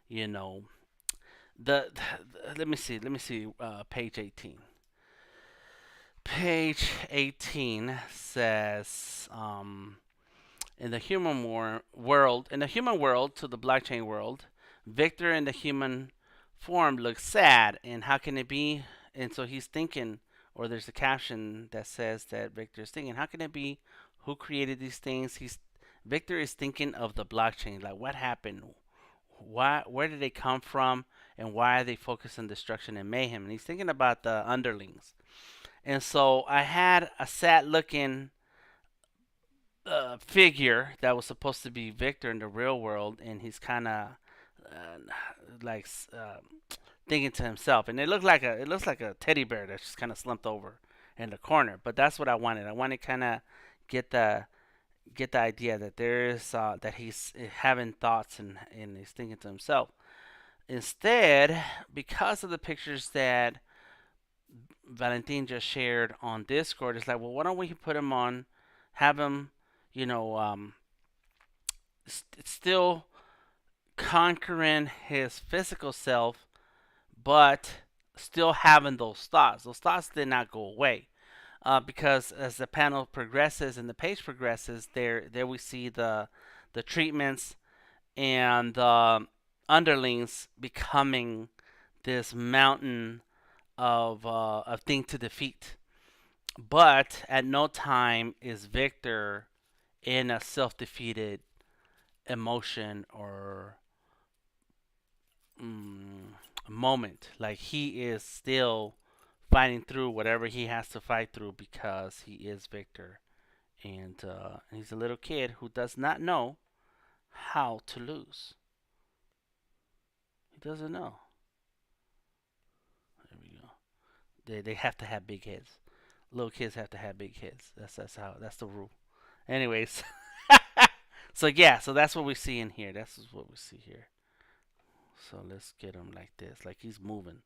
you know let me see page 18. Page 18 says in the human world to the blockchain world, Victor in the human form looks sad, and how can it be? And so he's thinking, or there's a caption that says that Victor's thinking, how can it be? Who created these things? He's Victor is thinking of the blockchain, like what happened? Why? Where did they come from? And why are they focused on destruction and mayhem? And he's thinking about the underlings. And so I had a sad looking figure that was supposed to be Victor in the real world, and he's kind of uh, like thinking to himself, and it looks like a teddy bear that's just kind of slumped over in the corner. But that's what I wanted. I wanted to kind of get the get the idea that there is that he's having thoughts and he's thinking to himself. Instead, because of the pictures that Valentin just shared on Discord, it's like, well, why don't we put him on, have him, you know, still conquering his physical self, but still having those thoughts. Those thoughts did not go away because as the panel progresses and the page progresses, there we see the treatments and the underlings becoming this mountain of thing to defeat. But at no time is Victor in a self-defeated emotion or mm, moment. Like he is still fighting through whatever he has to fight through because he is Victor, and he's a little kid who does not know how to lose. He doesn't know. There we go. They have to have big heads. Little kids have to have big heads. That's the rule. Anyways, so yeah, so that's what we see in here. That's what we see here. So let's get him like this, like he's moving.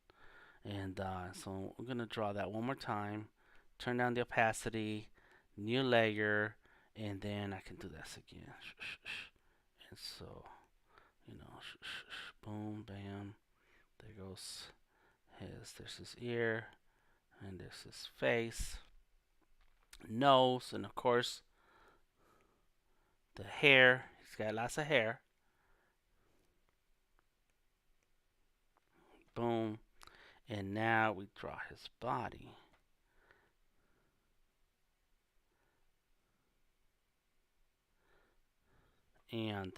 And so we're gonna draw that one more time. Turn down the opacity, new layer, and then I can do this again. And so, boom, bam. There goes there's his ear, and there's his face, nose, and of course the hair. He's got lots of hair. Boom. And now we draw his body. And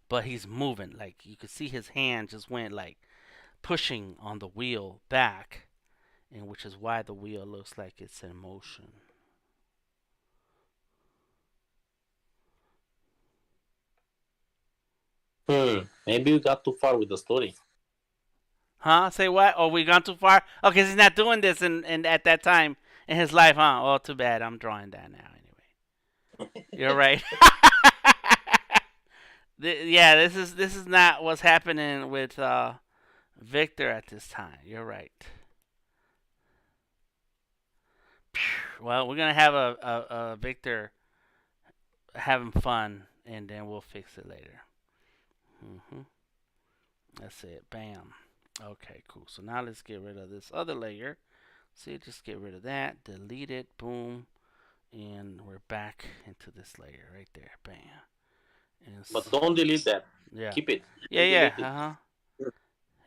but he's moving. Like you could see his hand just went like pushing on the wheel back, and which is why the wheel looks like it's in motion. Maybe we got too far with the story. Huh? Say what? Oh, we gone too far? Oh, because he's not doing this in at that time in his life, huh? Oh, too bad. I'm drawing that now anyway. You're right. Yeah, this is not what's happening with Victor at this time. You're right. Well, we're gonna have a Victor having fun, and then we'll fix it later. Hmm. That's it. Bam. Okay, cool. So now let's get rid of this other layer. See, just get rid of that. Delete it. Boom. And we're back into this layer right there. Bam. And But don't delete that. yeah, Keep it. yeah, Don't yeah. delete it. Uh huh.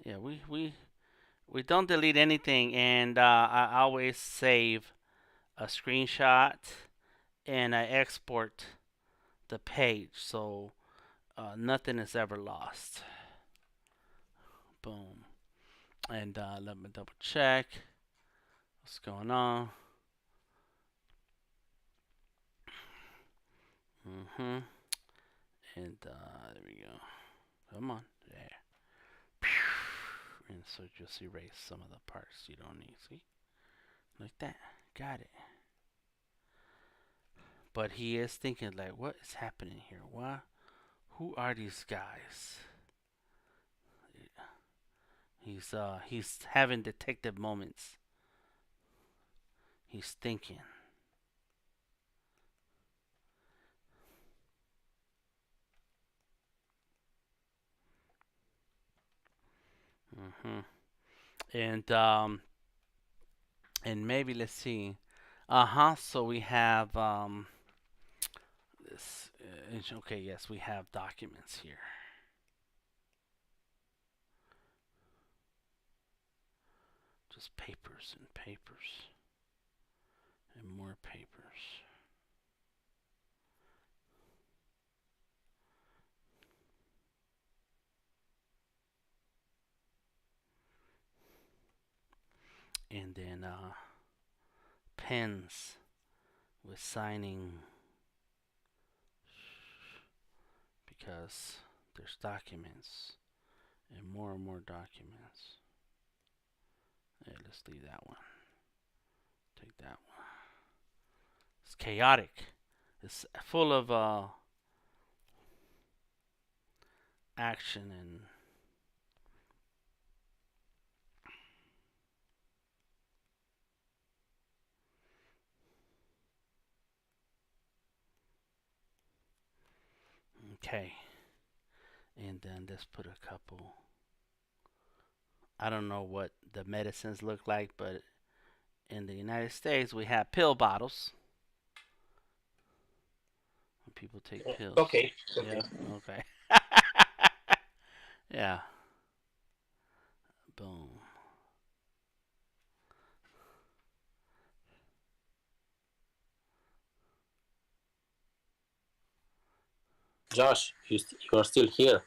Yeah, we don't delete anything, and I always save a screenshot and I export the page, so nothing is ever lost. Boom. And let me double check. What's going on? Mm-hmm. And there we go. Come on. There. And so just erase some of the parts you don't need. See? Like that. Got it. But he is thinking like, what is happening here? Why? Who are these guys? He's having detective moments. He's thinking. Mm-hmm. And maybe let's see. So we have this. Okay, yes, we have documents here. Just papers and papers and more papers. And then pens with signing because there's documents and more documents. Hey, let's leave that one. Take that one. It's chaotic. It's full of action and okay. And then let's put a couple. I don't know what the medicines look like, but in the United States we have pill bottles. When people take pills. Okay. Yeah. Okay. Yeah. Boom. Josh, you are still here.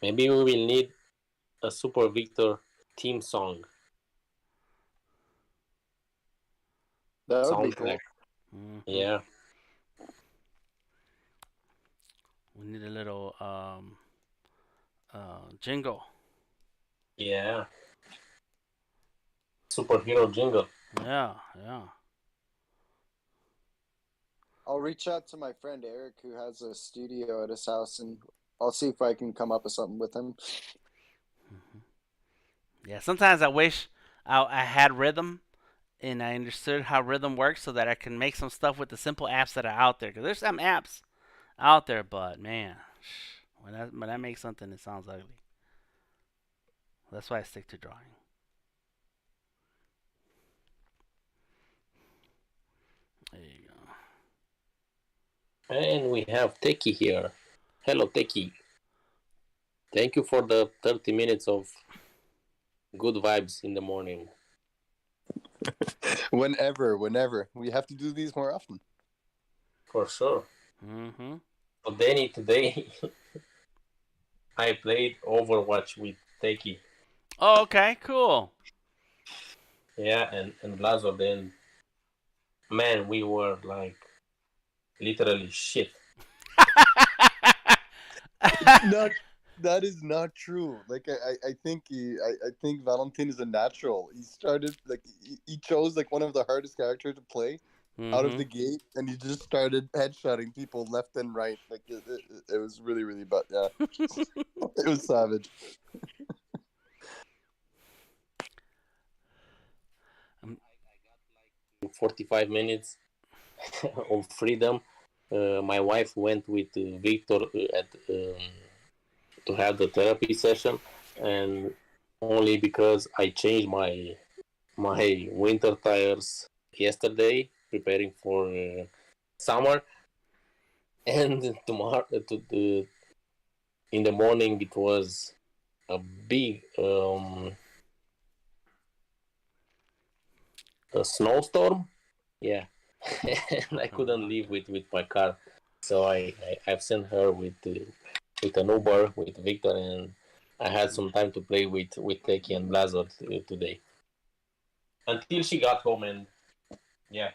Maybe we will need a SuperVictor theme song. That would be cool. Soundtrack. Mm-hmm. Yeah. We need a little jingle. Yeah. Superhero jingle. Yeah. Yeah. I'll reach out to my friend Eric, who has a studio at his house, and I'll see if I can come up with something with him. Mm-hmm. Yeah. Sometimes I wish I had rhythm and I understood how rhythm works so that I can make some stuff with the simple apps that are out there. Because there's some apps out there, but man, when I make something, it sounds ugly. That's why I stick to drawing. There you go. And we have Techie here. Hello, Techie. Thank you for the 30 minutes of good vibes in the morning. Whenever. We have to do these more often. For sure. Mm-hmm. So Danny, today I played Overwatch with Techie. Oh, okay, cool. Yeah, and Lazo, then, man, we were like literally shit. Not that is not true. Like I think I think Valentin is a natural. He started like he chose like one of the hardest characters to play out of the gate, and he just started headshotting people left and right. Like it was really bad. Yeah, it was savage. 45 minutes of freedom. My wife went with Victor to have the therapy session, and only because I changed my winter tires yesterday, preparing for summer, and tomorrow in the morning it was a big a snowstorm. Yeah, and I couldn't leave with my car, so I've sent her with an Uber with Victor, and I had some time to play with Teki and Blazor today. until she got home, and yeah,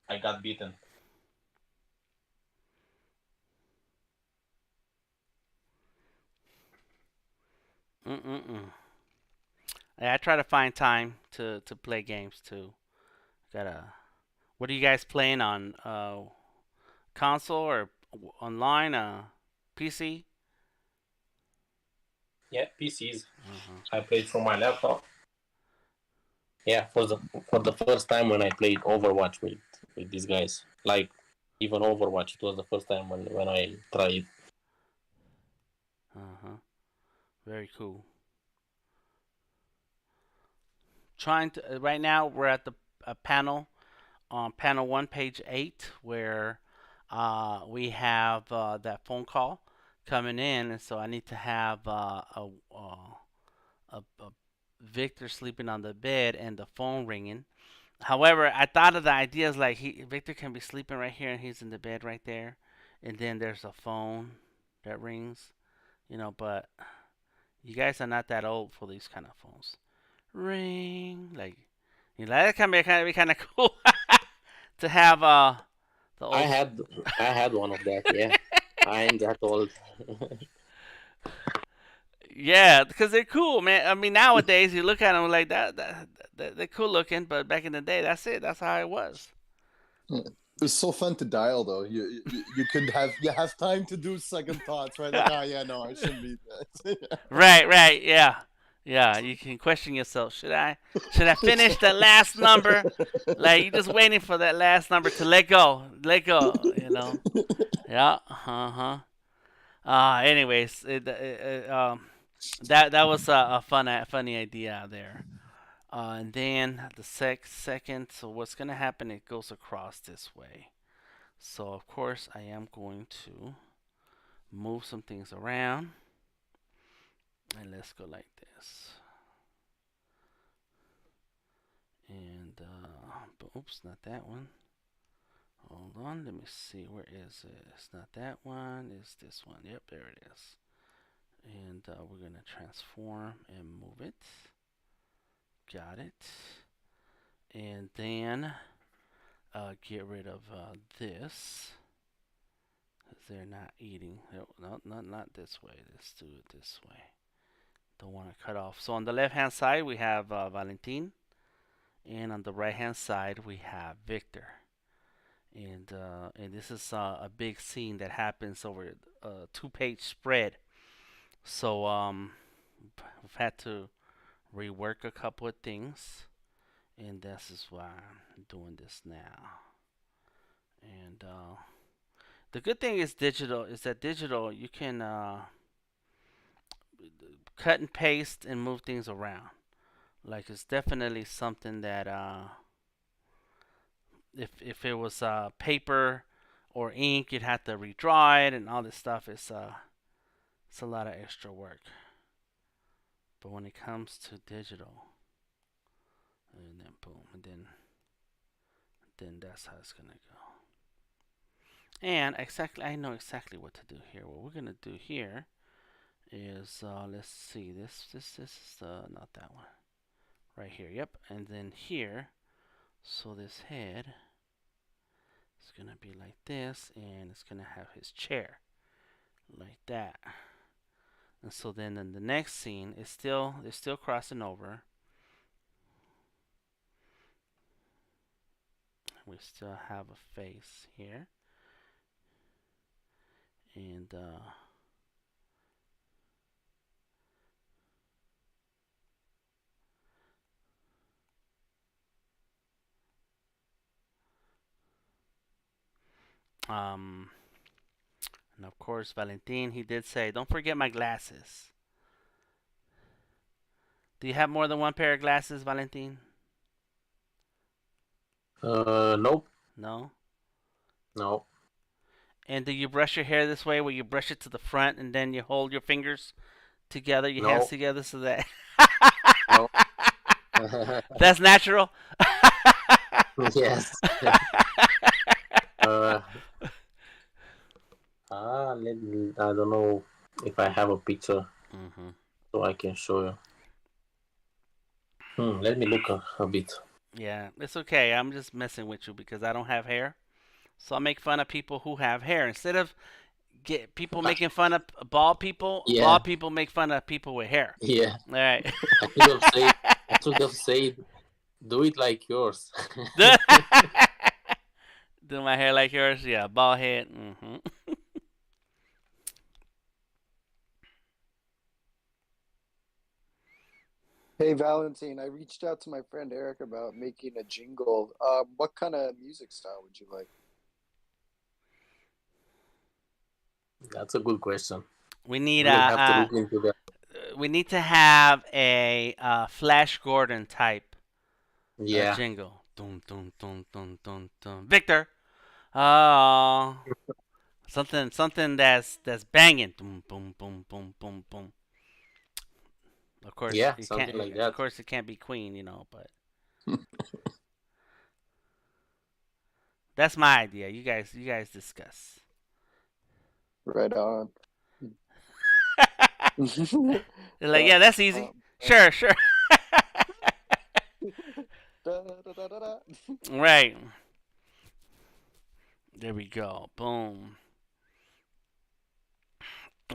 I got beaten. Mm-mm-mm. Yeah, I try to find time to play games too. Gotta. What are you guys playing on? Console or online? PC? Yeah, PCs. Uh-huh. I played from my laptop. Yeah, for the first time when I played Overwatch with these guys, like even Overwatch, it was the first time when I tried. Uh-huh. Very cool. Trying to right now we're at the panel on panel 1 page 8 where we have that phone call coming in, and so I need to have a Victor sleeping on the bed and the phone ringing. However, I thought of the ideas like Victor can be sleeping right here and he's in the bed right there, and then there's a phone that rings, but you guys are not that old for these kind of phones. Ring, like, that can be kind of cool to have the I old. had I had one of that. Yeah, I'm that old. Yeah, because they're cool, man. I mean, nowadays you look at them like they're cool looking, but back in the day, that's it. That's how it was. It was so fun to dial, though. You could have time to do second thoughts, right? Like, oh yeah, no, I shouldn't be. Right, yeah, yeah. You can question yourself. Should I finish the last number? Like you just waiting for that last number to let go. Yeah, anyways, that was a funny idea there. And then the second, so what's gonna happen? It goes across this way. So of course I am going to move some things around, and let's go like this. And oops, not that one. Hold on, let me see. Where is it? It's not that one. It's this one. Yep, there it is. And we're gonna transform and move it. Got it. And then get rid of this. They're not eating. No, not this way. Let's do it this way. Don't want to cut off. So on the left hand side we have Valentin, and on the right hand side we have Victor. And this is a big scene that happens over a 2-page spread. So we've had to rework a couple of things, and this is why I'm doing this now. And the good thing is digital you can cut and paste and move things around. Like it's definitely something that if it was paper or ink, you'd have to redraw it and all this stuff. It's a lot of extra work. But when it comes to digital, and then boom, and then that's how it's gonna go. And I know exactly what to do here. What we're gonna do here is let's see, this is not that one right here. Yep, and then here, so this head is gonna be like this, and it's gonna have his chair like that. And so then in the next scene, they're still crossing over. We still have a face here, and um, and of course Valentin, he did say, "Don't forget my glasses." Do you have more than one pair of glasses, Valentin? Nope, No. no, And do you brush your hair this way, where you brush it to the front and then you hold your fingers together, your hands no, together, so that no. that's natural? Yes. uh, I don't know if I have a picture Hmm. so I can show you. Let me look a bit. Yeah, it's okay. I'm just messing with you because I don't have hair. So I make fun of people who have hair instead of get people making fun of bald people. Yeah, Bald people make fun of people with hair. yeah. All right. I should have said. I should have said, do it like yours. Do my hair like yours? Yeah, bald head. Hey Valentine, I reached out to my friend Eric about making a jingle. What kind of music style would you like? That's a good question. We need We'll have to look into that. we need to have a Flash Gordon type Yeah, jingle. Dun dun dun dun dun dun. Victor. Oh, something that's banging. Boom boom boom boom boom boom. Of course, yeah, it can't. something like Of that. course, it can't be Queen, but that's my idea. You guys discuss. Right on. They're like, yeah, that's easy. Um, Sure, sure. da, da, da, da, da. Right. There we go. Boom.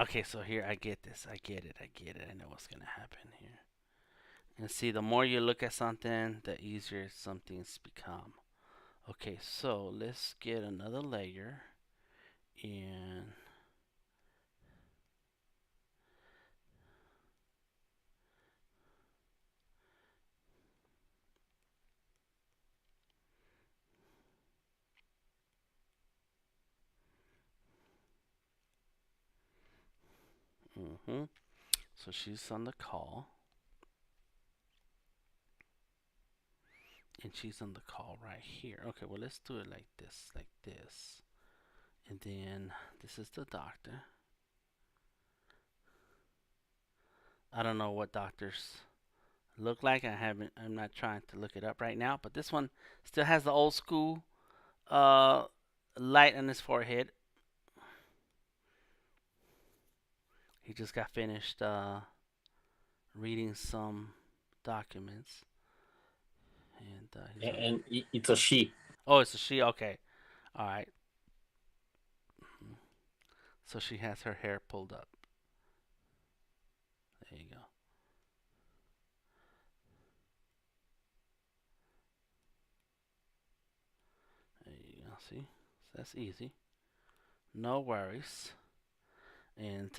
Okay, so here I get this. I get it. I get it. I know what's gonna happen here. And see, the more you look at something, the easier something's become. Okay, so let's get another layer and so she's on the call. And she's on the call right here. Okay, well, let's do it like this, like this. And then this is the doctor. I don't know what doctors look like. I'm not trying to look it up right now, but this one still has the old school uh light on his forehead. He just got finished reading some documents, and And it's a she. oh, it's a she. Okay, all right. So she has her hair pulled up. There you go. There you go. See, so that's easy. No worries. And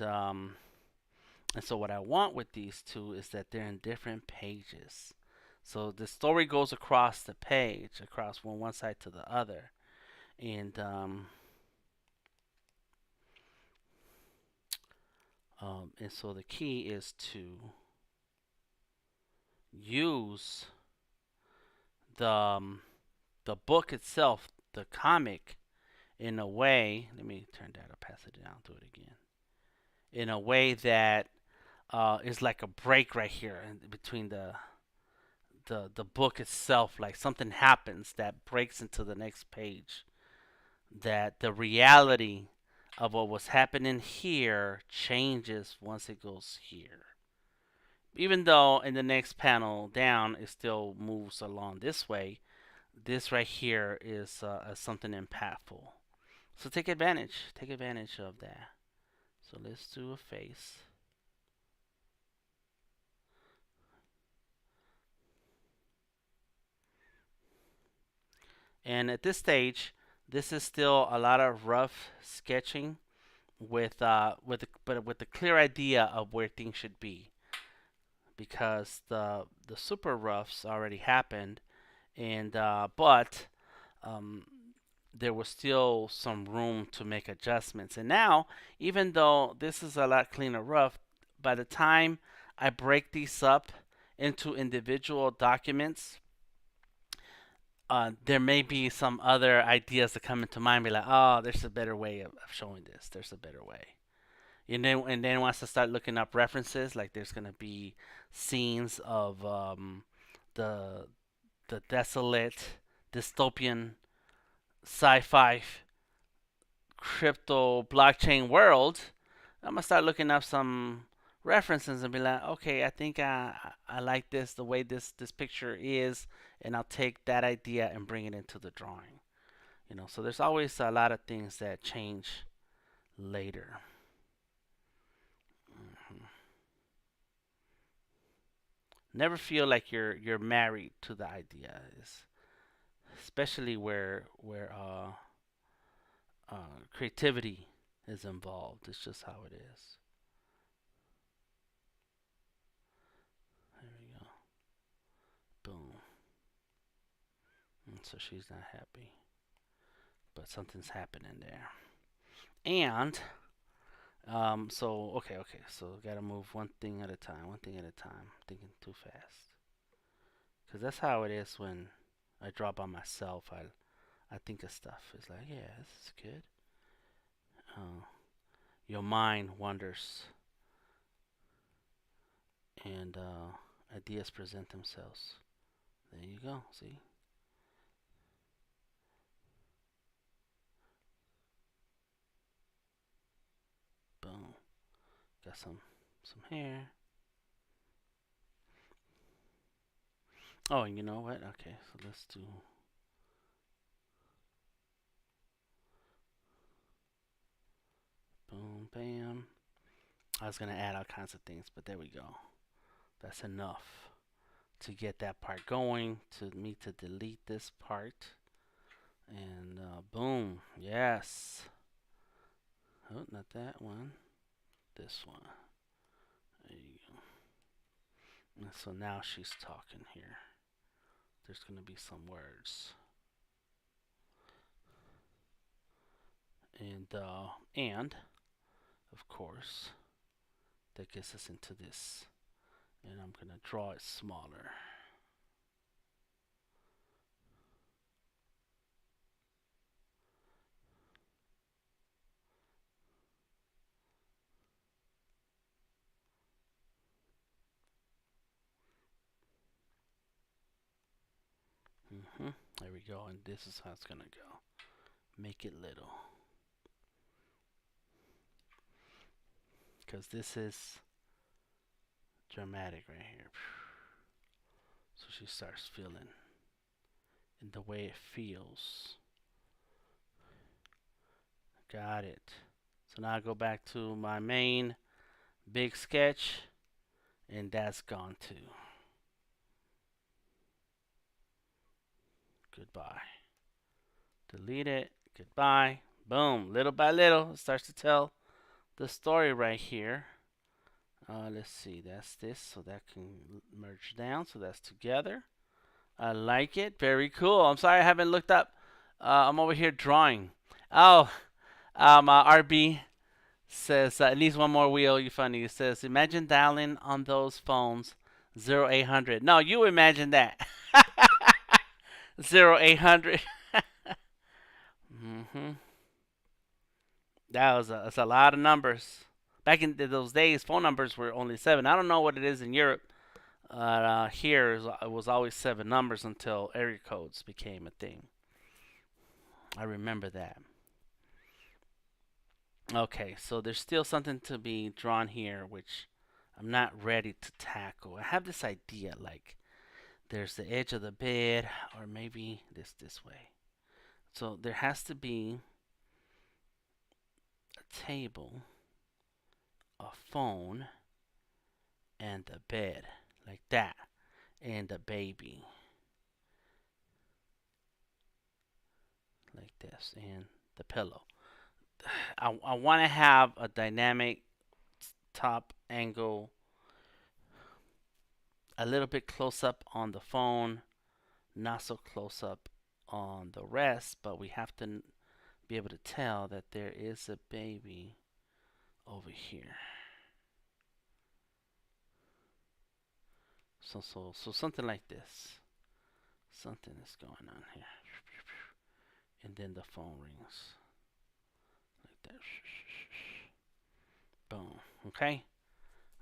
so what I want with these two is that they're in different pages. So the story goes across the page, across from one side to the other, and so the key is to use the the book itself, the comic, in a way. Let me turn that or pass it down. Do it again. In a way that is like a break right here between the book itself. Like something happens that breaks into the next page. That the reality of what was happening here changes once it goes here. Even though in the next panel down it still moves along this way, this right here is something impactful. So take advantage of that. So let's do a face. And at this stage, this is still a lot of rough sketching but with the clear idea of where things should be, because the super roughs already happened, and but um, there was still some room to make adjustments. And now, even though this is a lot cleaner rough, by the time I break these up into individual documents, there may be some other ideas that come into mind. Be like, oh, there's a better way of showing this. There's a better way. And then once I start looking up references, like there's gonna be scenes of the the desolate dystopian sci-fi crypto blockchain world. I'm gonna start looking up some references and be like, okay, I think I like this the way this picture is, and I'll take that idea and bring it into the drawing. So there's always a lot of things that change later. Mhm. Never feel like you're married to the idea, especially where creativity is involved. It's just how it is. There we go. Boom. And so she's not happy, but something's happening there. And okay. So gotta move one thing at a time. One thing at a time. Thinking too fast. Cause that's how it is when I draw by myself. I think of stuff. It's like, yeah, this is good. Uh, your mind wanders, and ideas present themselves. There you go. See. Boom. Got some hair. Oh, and you know what? Okay, so let's do boom, bam. I was gonna add all kinds of things, but there we go. That's enough to get that part going. To me to delete this part, and boom, yes. Oh, not that one. This one. There you go. And so now she's talking here. There's gonna be some words, and of course that gets us into this. And I'm gonna draw it smaller. There we go, and this is how it's gonna go. Make it little, because this is dramatic right here. So she starts feeling in the way it feels. Got it. So now I go back to my main big sketch, and that's gone too. Goodbye. Delete it. Goodbye. Boom. Little by little, it starts to tell the story right here. Let's see. That's this, so that can merge down. So that's together. I like it. Very cool. I'm sorry I haven't looked up. I'm over here drawing. Oh, RB says it needs one more wheel. You funny. It says imagine dialing on those phones 0800. No, you imagine that. 0800. Mhm. That's a lot of numbers. Back in those days, phone numbers were only seven. I don't know what it is in Europe. Here it was always seven numbers until area codes became a thing. I remember that. Okay, so there's still something to be drawn here, which I'm not ready to tackle. I have this idea, like there's the edge of the bed, or maybe this way. So there has to be a table, a phone, and a bed, like that, and a baby, like this, and the pillow. I want to have a dynamic top angle, a little bit close up on the phone, not so close up on the rest, but we have to be able to tell that there is a baby over here. So something like this. Something is going on here. And then the phone rings. Like that. Boom. Okay?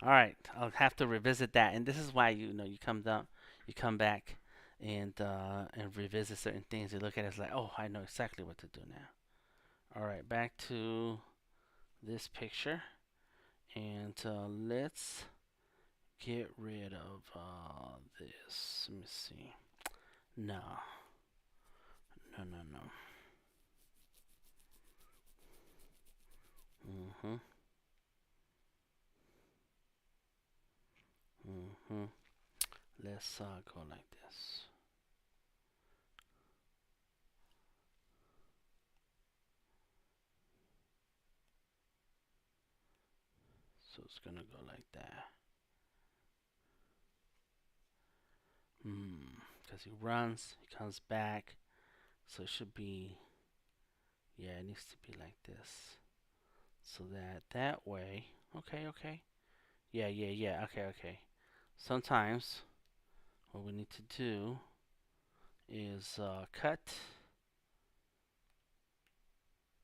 Alright. I'll have to revisit that. And this is why you come down, you come back and revisit certain things. You look at it, it's like, oh, I know exactly what to do now. Alright, back to this picture. And And let's get rid of this. Let me see. No. No, no, no. Mm-hmm. Mm-hmm. Let's go like this. So it's gonna go like that. Because he runs, he comes back. So it should be, yeah, it needs to be like this. So that way, okay, okay. Yeah, yeah, yeah, okay, okay. Sometimes what we need to do is cut,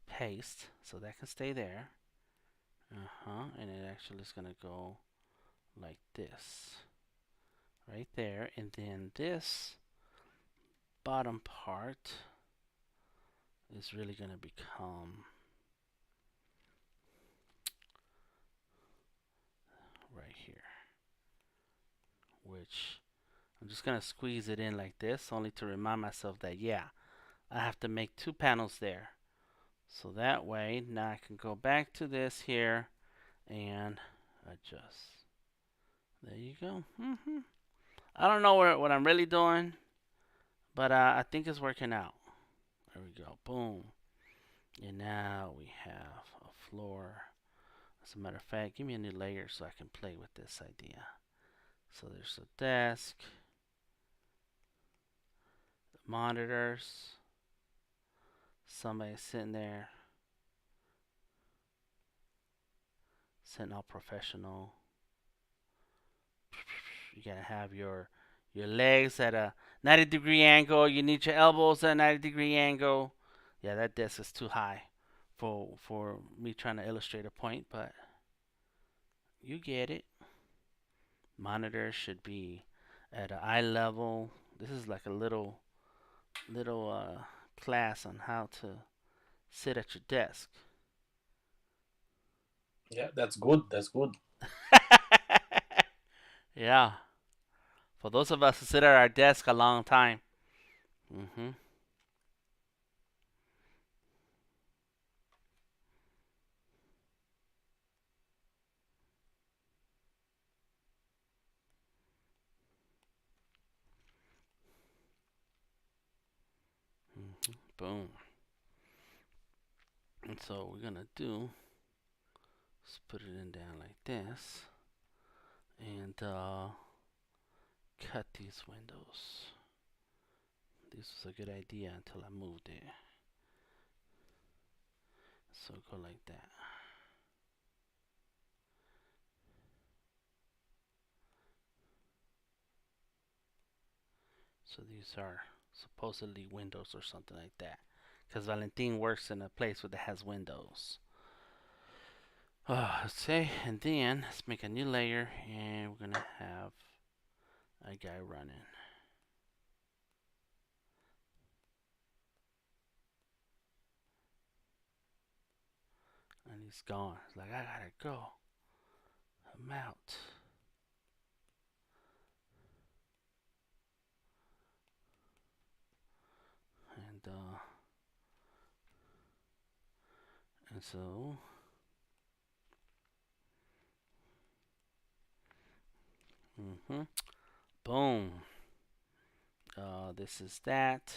paste, so that can stay there. And it actually is gonna go like this, right there, and then this bottom part is really gonna become right here, which I'm just gonna squeeze it in like this, only to remind myself that, yeah, I have to make 2 panels there. So that way, now I can go back to this here and adjust. There you go. I don't know what I'm really doing, but I think it's working out. There we go. Boom. And now we have a floor. As a matter of fact, give me a new layer so I can play with this idea. So there's a desk, monitors, somebody sitting there, sitting all professional. You gotta have your legs at a 90-degree angle. You need your elbows at a 90-degree angle. Yeah, that desk is too high for me trying to illustrate a point, but you get it. Monitor should be at an eye level. This is like a little class on how to sit at your desk. Yeah, that's good. That's good. Yeah, for those of us who sit at our desk a long time. Mhm. Boom. And so we're gonna do is put it in down like this, and cut these windows. This was a good idea until I moved it. So go like that. So these are supposedly windows or something like that. Because Valentin works in a place where it has windows. Let's say, and then let's make a new layer, and we're gonna have a guy running. And he's gone. He's like, I gotta go. I'm out. And so boom. This is that.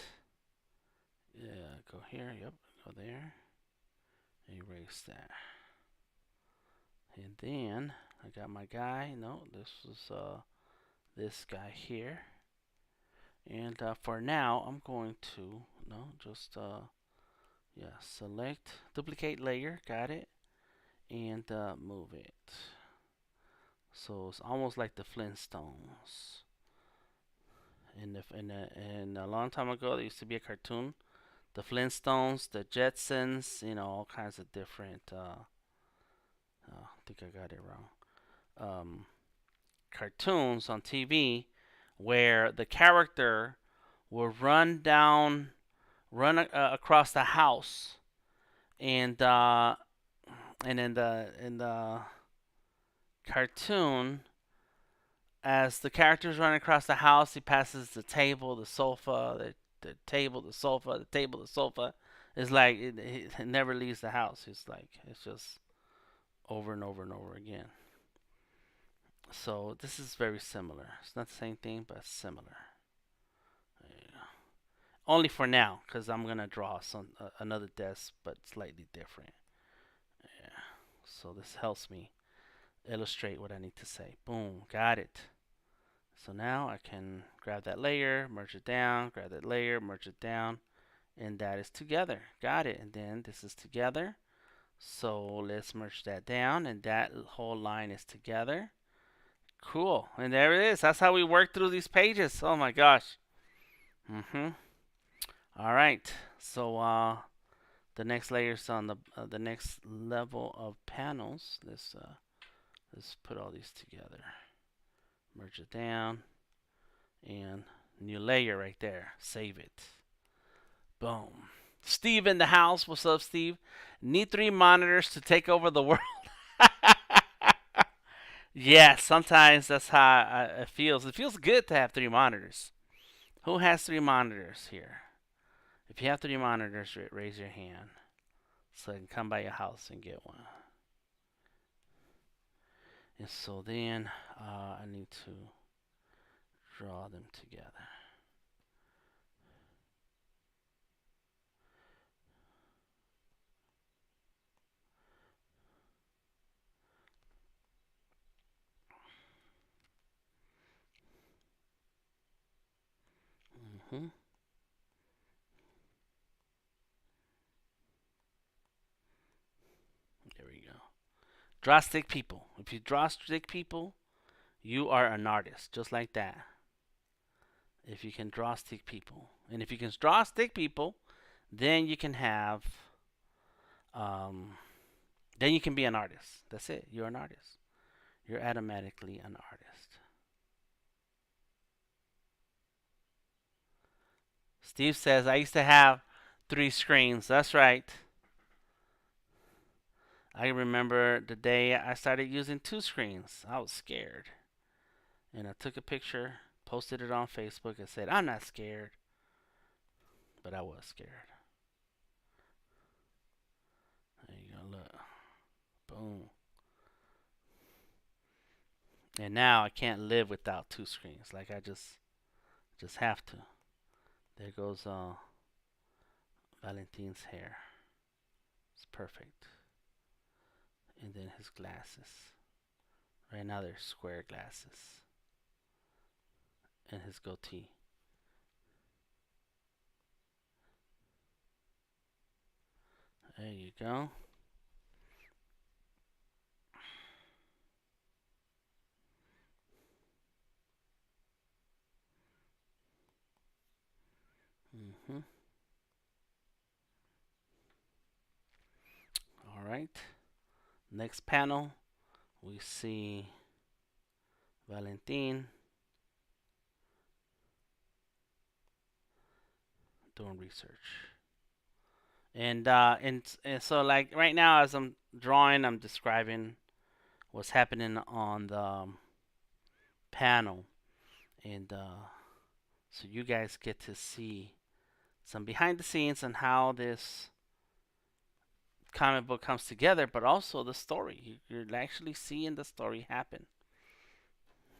Yeah, go here. Yep, go there. Erase that. And then I got my guy. No, this was this guy here. And for now, I'm going to just yeah, select duplicate layer. Got it. And move it. So it's almost like the Flintstones. In a long time ago, there used to be a cartoon, the Flintstones, the Jetsons, all kinds of different. I think I got it wrong. Cartoons on TV where the character will run across the house, and in the cartoon, as the characters run across the house, he passes the table, the sofa, the table, the sofa, the table, the sofa. It's like it never leaves the house. It's just over and over and over again. So this is very similar. It's not the same thing, but similar. Yeah. Only for now, because I'm gonna draw another desk, but slightly different. Yeah. So this helps me illustrate what I need to say. Boom, got it. So now I can grab that layer, merge it down, grab that layer, merge it down, and that is together. Got it. And then this is together. So let's merge that down, and that whole line is together. Cool. And there it is. That's how we work through these pages. Oh my gosh. All right. So the next layers on the next level of panels. Let's put all these together. Merge it down, and new layer right there. Save it. Boom. Steve in the house. What's up, Steve? Need 3 monitors to take over the world. Yeah, sometimes that's how it feels. It feels good to have 3 monitors. Who has 3 monitors here? If you have 3 monitors, raise your hand so I can come by your house and get one. And so then I need to draw them together. Mm-hmm. There we go. Draw stick people. If you draw stick people, you are an artist, just like that. If you can draw stick people. And if you can draw stick people, then you can have, then you can be an artist. That's it. You're an artist. You're automatically an artist. Steve says, I used to have 3 screens. That's right. I remember the day I started using 2 screens. I was scared. And I took a picture, posted it on Facebook, and said, I'm not scared. But I was scared. There you go, look. Boom. And now I can't live without 2 screens. Like I just have to. There goes Valentin's hair. It's perfect. And then his glasses. Right now they're square glasses. And his goatee. There you go. Mm-hmm. All right. Next panel, we see Valentin doing research. And so like right now as I'm drawing, I'm describing what's happening on the panel, and so you guys get to see some behind the scenes on how this comic book comes together, but also the story. You're actually seeing the story happen.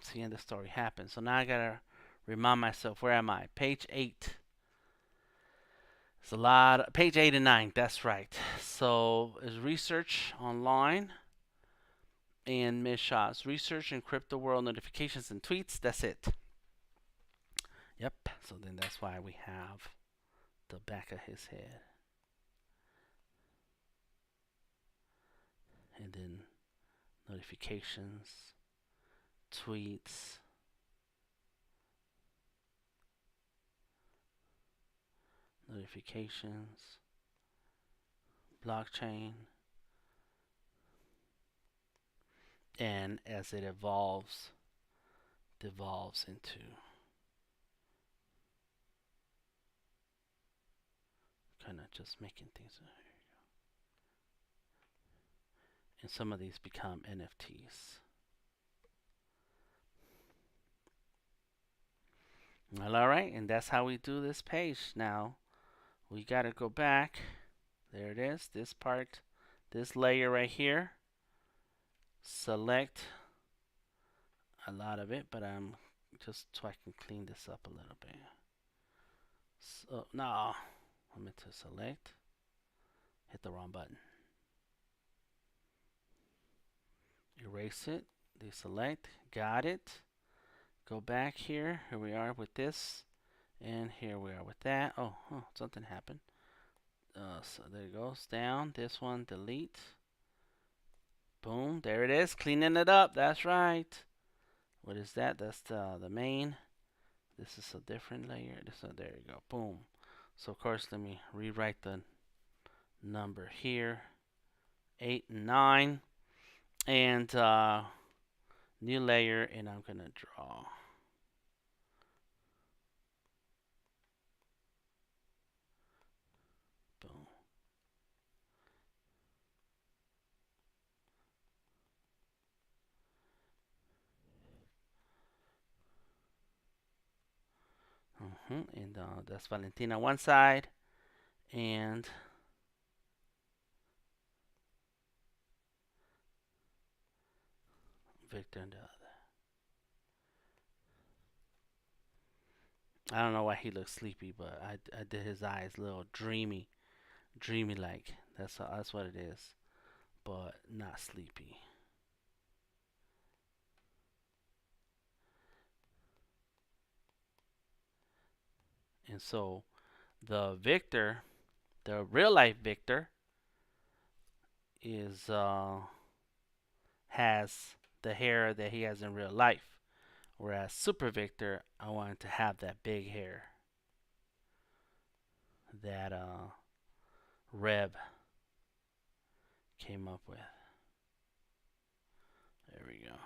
Seeing the story happen. So now I gotta remind myself, where am I? Page 8. It's a lot. Page 8 and 9. That's right. So is research online and miss shots. Research and crypto world notifications and tweets. That's it. Yep. So then that's why we have the back of his head. And then notifications, tweets, notifications, blockchain, and as it evolves, devolves into kind of just making things. And some of these become NFTs. Well, all right, and that's how we do this page. Now we gotta go back. There it is. This part, this layer right here. Select a lot of it, but I'm just so I can clean this up a little bit. So no, I meant to select. Hit the wrong button. Erase it. Deselect. Got it. Go back here. Here we are with this, and here we are with that. Oh, something happened. So there it goes. Down. This one. Delete. Boom. There it is. Cleaning it up. That's right. What is that? That's the main. This is a different layer. There you go. Boom. So of course, let me rewrite the number here. 8 and 9. And new layer, and I'm gonna draw. Boom. And that's Valentina one side, and Victor on the other. I don't know why he looks sleepy, but I did his eyes a little dreamy like. That's what it is, but not sleepy. And so the Victor, the real life Victor, is has the hair that he has in real life. Whereas SuperVictor, I wanted to have that big hair that Reb came up with. There we go.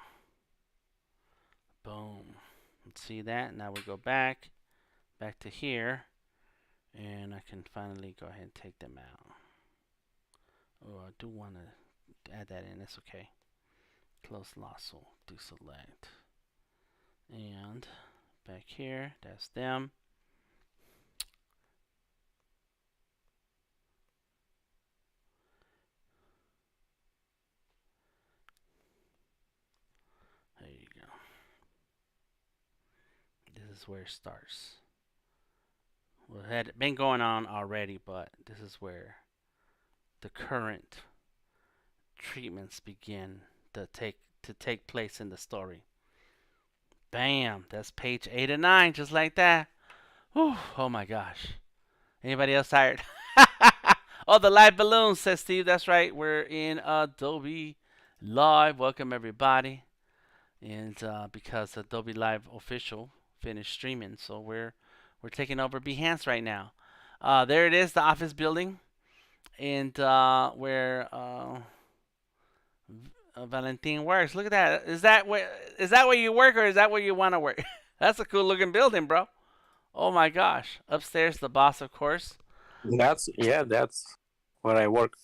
Boom. Let's see that. Now we go back to here, and I can finally go ahead and take them out. Oh, I do want to add that in. It's okay. Close lasso. Deselect. And back here, that's them. There you go. This is where it starts. Well, it had been going on already, but this is where the current treatments begin to take place in the story. Bam! That's page 8 and 9, just like that. Whew, oh my gosh. Anybody else tired? Oh, the live balloons, says Steve. That's right. We're in Adobe Live. Welcome everybody. And because Adobe Live official finished streaming, so we're taking over Behance right now. There it is, the office building, and where Valentin works. Look at that. Is that where you work, or is that where you want to work? That's a cool looking building, bro. Oh my gosh. Upstairs, the boss, of course. That's where I work.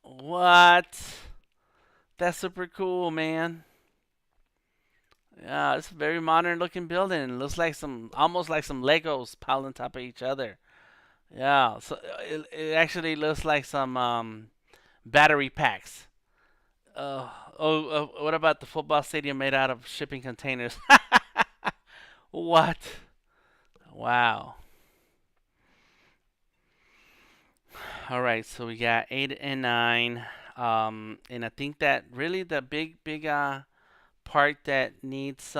What? That's super cool, man. Yeah, it's a very modern looking building. It looks like almost like some Legos piled on top of each other. Yeah, so it actually looks like some battery packs. What about the football stadium made out of shipping containers? What? Wow. All right, so we got 8 and 9. And I think that really the big part that needs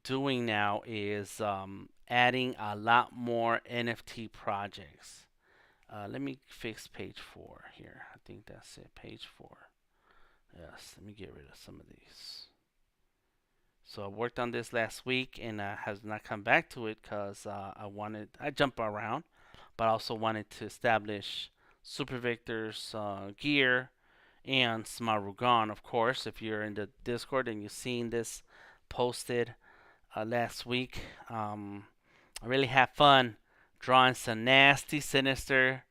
doing now is adding a lot more NFT projects. Let me fix page 4 here. I think that's it, page 4. Yes, let me get rid of some of these. So I worked on this last week and has not come back to it because I jump around, but I also wanted to establish SuperVictor's gear and Smarugan, of course. If you're in the Discord and you've seen this posted last week, I really had fun drawing some nasty, sinister,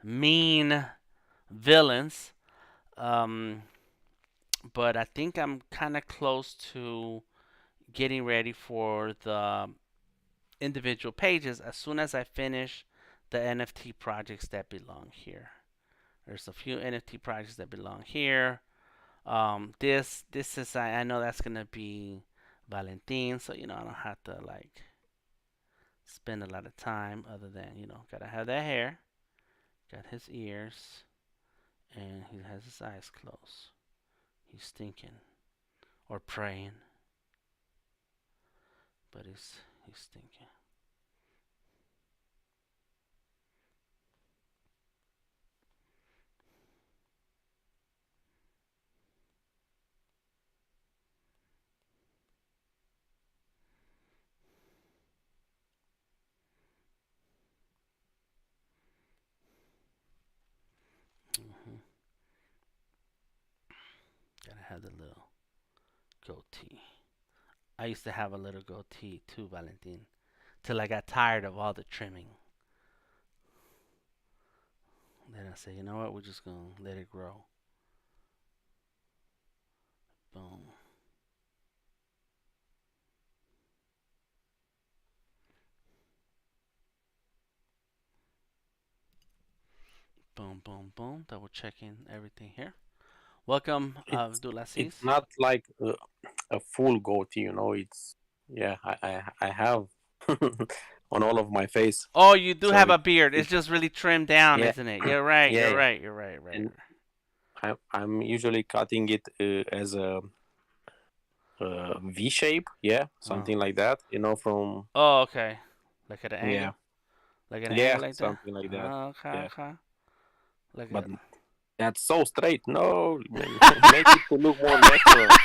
mean villains. But I think I'm kind of close to getting ready for the individual pages as soon as I finish the NFT projects that belong here. There's a few NFT projects that belong here. This is I know that's gonna be Valentin, so I don't have to like spend a lot of time other than gotta have that hair, got his ears, and he has his eyes closed. He's thinking or praying, but he's thinking. hmm Gotta have the little goatee. I used to have a little goatee too, Valentin, till I got tired of all the trimming. Then I said, you know what? We're just gonna let it grow. Boom. Boom, boom, boom. Double checking everything here. Welcome, It's Abdulaziz. not like a full goatee, It's yeah, I have on all of my face, Oh, you do so have a beard. It's it just really trimmed down, yeah, isn't it? You're right. yeah, You're yeah. right. You're right. Right. And I'm usually cutting it as a V shape, yeah, Oh. something like that, from Oh, okay. Like at an yeah, angle. Like at an yeah, angle like that. something like that, Oh, okay. yeah. Okay. Look But at. that's so straight. No, man, make it to look more natural.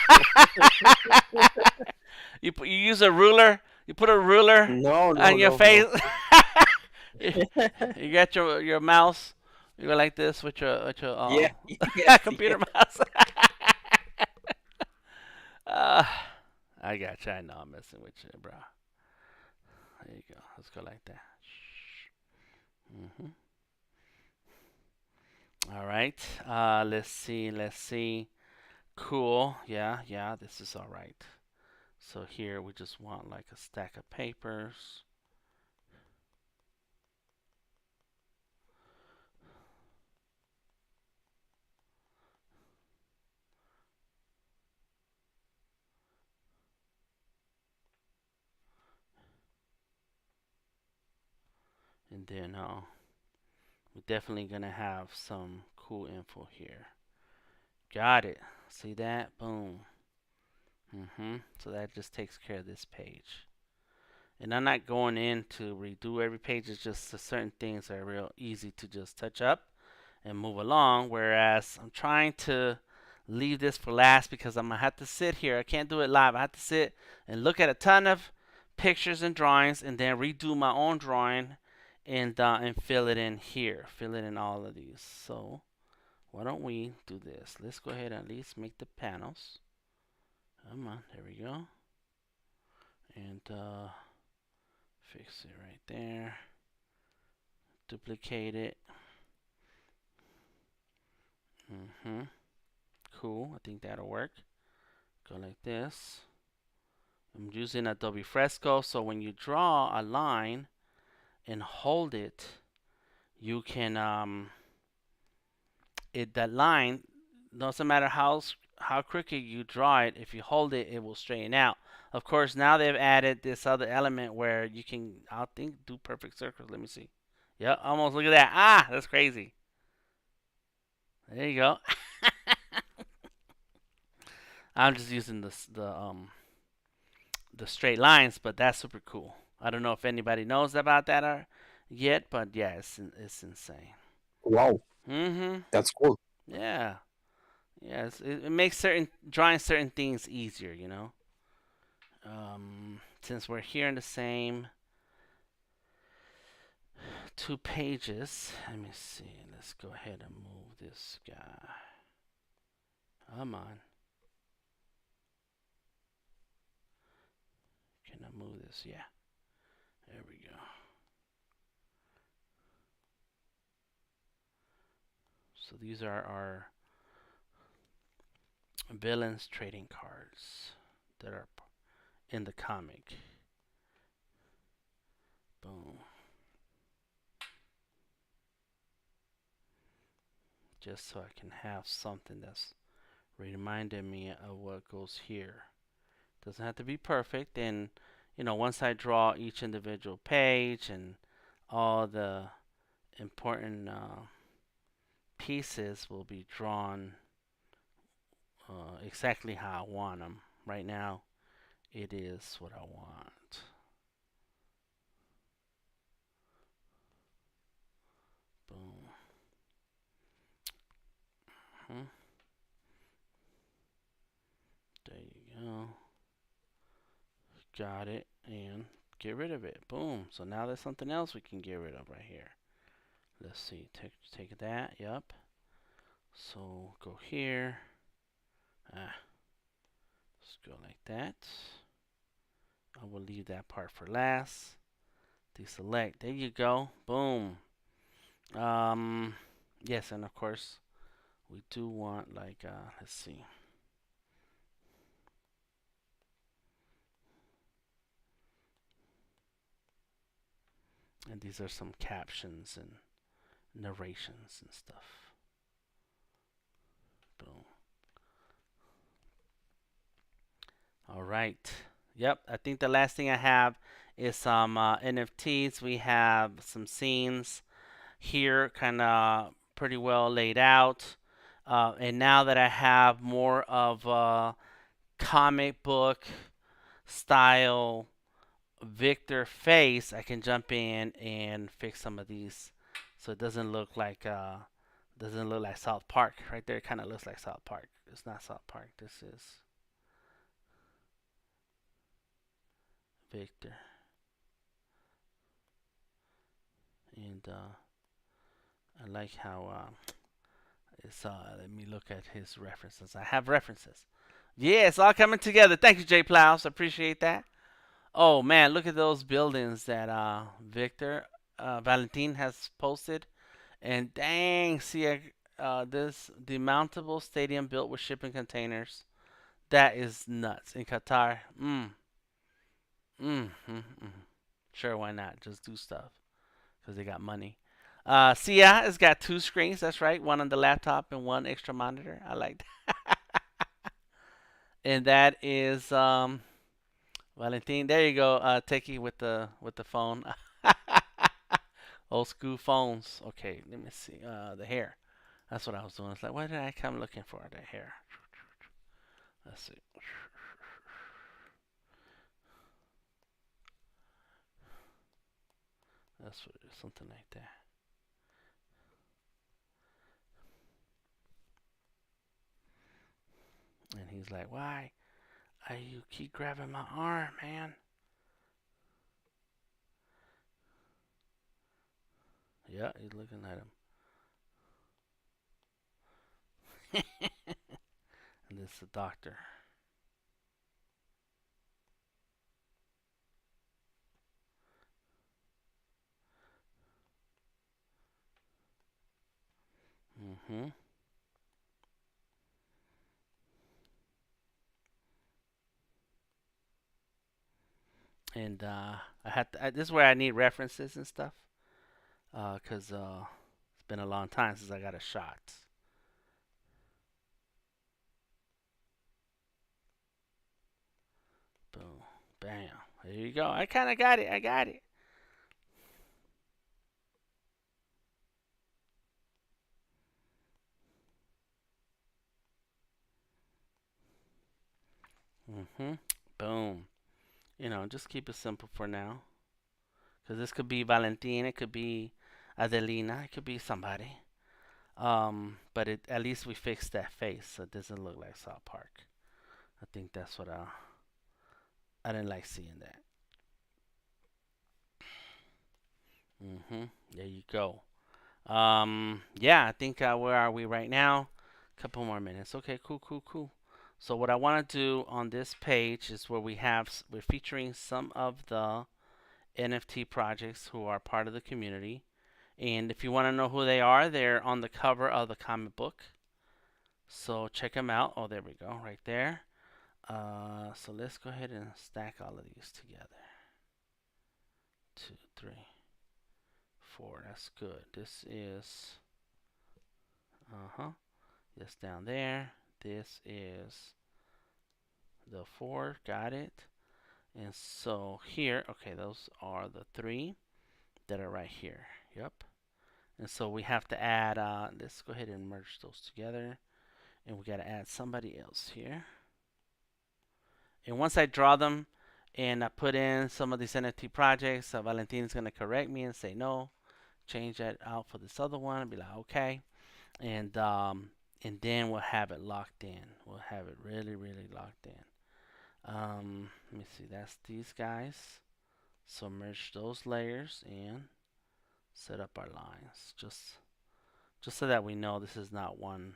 You use a ruler. You put a ruler No, no, on your no, face. no. You got your mouse. You go like this with your Yeah, yes, computer yes. mouse. uh, I got you. I know I'm messing with you, bro. There you go. Let's go like that. All right. Let's see. Let's see. Cool. Yeah, yeah. This is all right. So here we just want like a stack of papers. And then we're definitely gonna have some cool info here. Got it. See that? Boom. So that just takes care of this page. And I'm not going in to redo every page. It's just certain things that are real easy to just touch up and move along. Whereas I'm trying to leave this for last because I'm gonna have to sit here. I can't do it live. I have to sit and look at a ton of pictures and drawings and then redo my own drawing and fill it in here. Fill it in all of these. So why don't we do this? Let's go ahead and at least make the panels. Come on, there we go. And fix it right there. Duplicate it. Cool. I think that'll work. Go like this. I'm using Adobe Fresco, so when you draw a line and hold it, you can that line doesn't matter how crooked you draw it. If you hold it, it will straighten out. Of course, now they've added this other element where you can, I think, do perfect circles. Let me see. Yep, almost. Look at that. Ah, that's crazy. There you go. I'm just using the straight lines, but that's super cool. I don't know if anybody knows about that or yet, but yeah, it's insane. Wow, Mhm. that's cool. Yeah. Yeah. It makes drawing certain things easier. Since we're here in the same 2 pages, let me see. Let's go ahead and move this guy. Come on. Can I move this? Yeah. There we go. So these are our villains trading cards that are in the comic. Boom. Just so I can have something that's reminding me of what goes here. Doesn't have to be perfect. And, once I draw each individual page and all the important pieces will be drawn exactly how I want them. Right now, it is what I want. Boom. Hmm. There you go. Got it. And get rid of it. Boom. So now there's something else we can get rid of right here. Let's see. Take that. Yep. So go here. Let's go like that. I will leave that part for last. Deselect. There you go. Boom. Yes, and of course we do want like let's see. And these are some captions and narrations and stuff. Boom. All right. Yep. I think the last thing I have is some NFTs. We have some scenes here, kind of pretty well laid out. And now that I have more of a comic book style Victor face, I can jump in and fix some of these, so it doesn't look like South Park right there. It kind of looks like South Park. It's not South Park. This is Victor, and I like how it's. Let me look at his references. I have references. Yeah, it's all coming together. Thank you, Jay Plows. Appreciate that. Oh man, look at those buildings that Victor Valentin has posted. And dang, see this demountable stadium built with shipping containers. That is nuts in Qatar. Mm. Sure, why not? Just do stuff because they got money. Sia has got two screens. That's right, one on the laptop and one extra monitor. I like that. And that is Valentin. There you go. Techie with the phone. Old school phones. Okay, let me see. The hair. That's what I was doing. It's like, what did I come looking for? The hair. Let's see. That's what, something like that. And he's like, why? You keep grabbing my arm, man. Yeah, he's looking at him. And this is the doctor. Mm-hmm. And this is where I need references and stuff. Cause it's been a long time since I got a shot. Boom, bam. There you go. I kind of got it. I got it. Mm-hmm. Boom. Just keep it simple for now. Because this could be Valentin, it could be Adelina, it could be somebody. But at least we fixed that face, so it doesn't look like South Park. I think that's what I didn't like seeing that. There you go. Yeah, I think where are we right now? Couple more minutes. Okay, cool. So what I want to do on this page is where we're featuring some of the NFT projects who are part of the community. And if you want to know who they are, they're on the cover of the comic book. So check them out. Oh, there we go, right there. So let's go ahead and stack all of these together. 2, 3, 4. That's good. This is This down there. This is the 4. Got it. And so here, okay, those are the 3 that are right here. Yep. And so we have to add, let's go ahead and merge those together. And we got to add somebody else here. And once I draw them and I put in some of these NFT projects, Valentin is going to correct me and say, no, change that out for this other one. And be like, okay. And then we'll have it locked in. We'll have it really, really locked in. Let me see. That's these guys. So merge those layers and set up our lines. Just so that we know this is not one.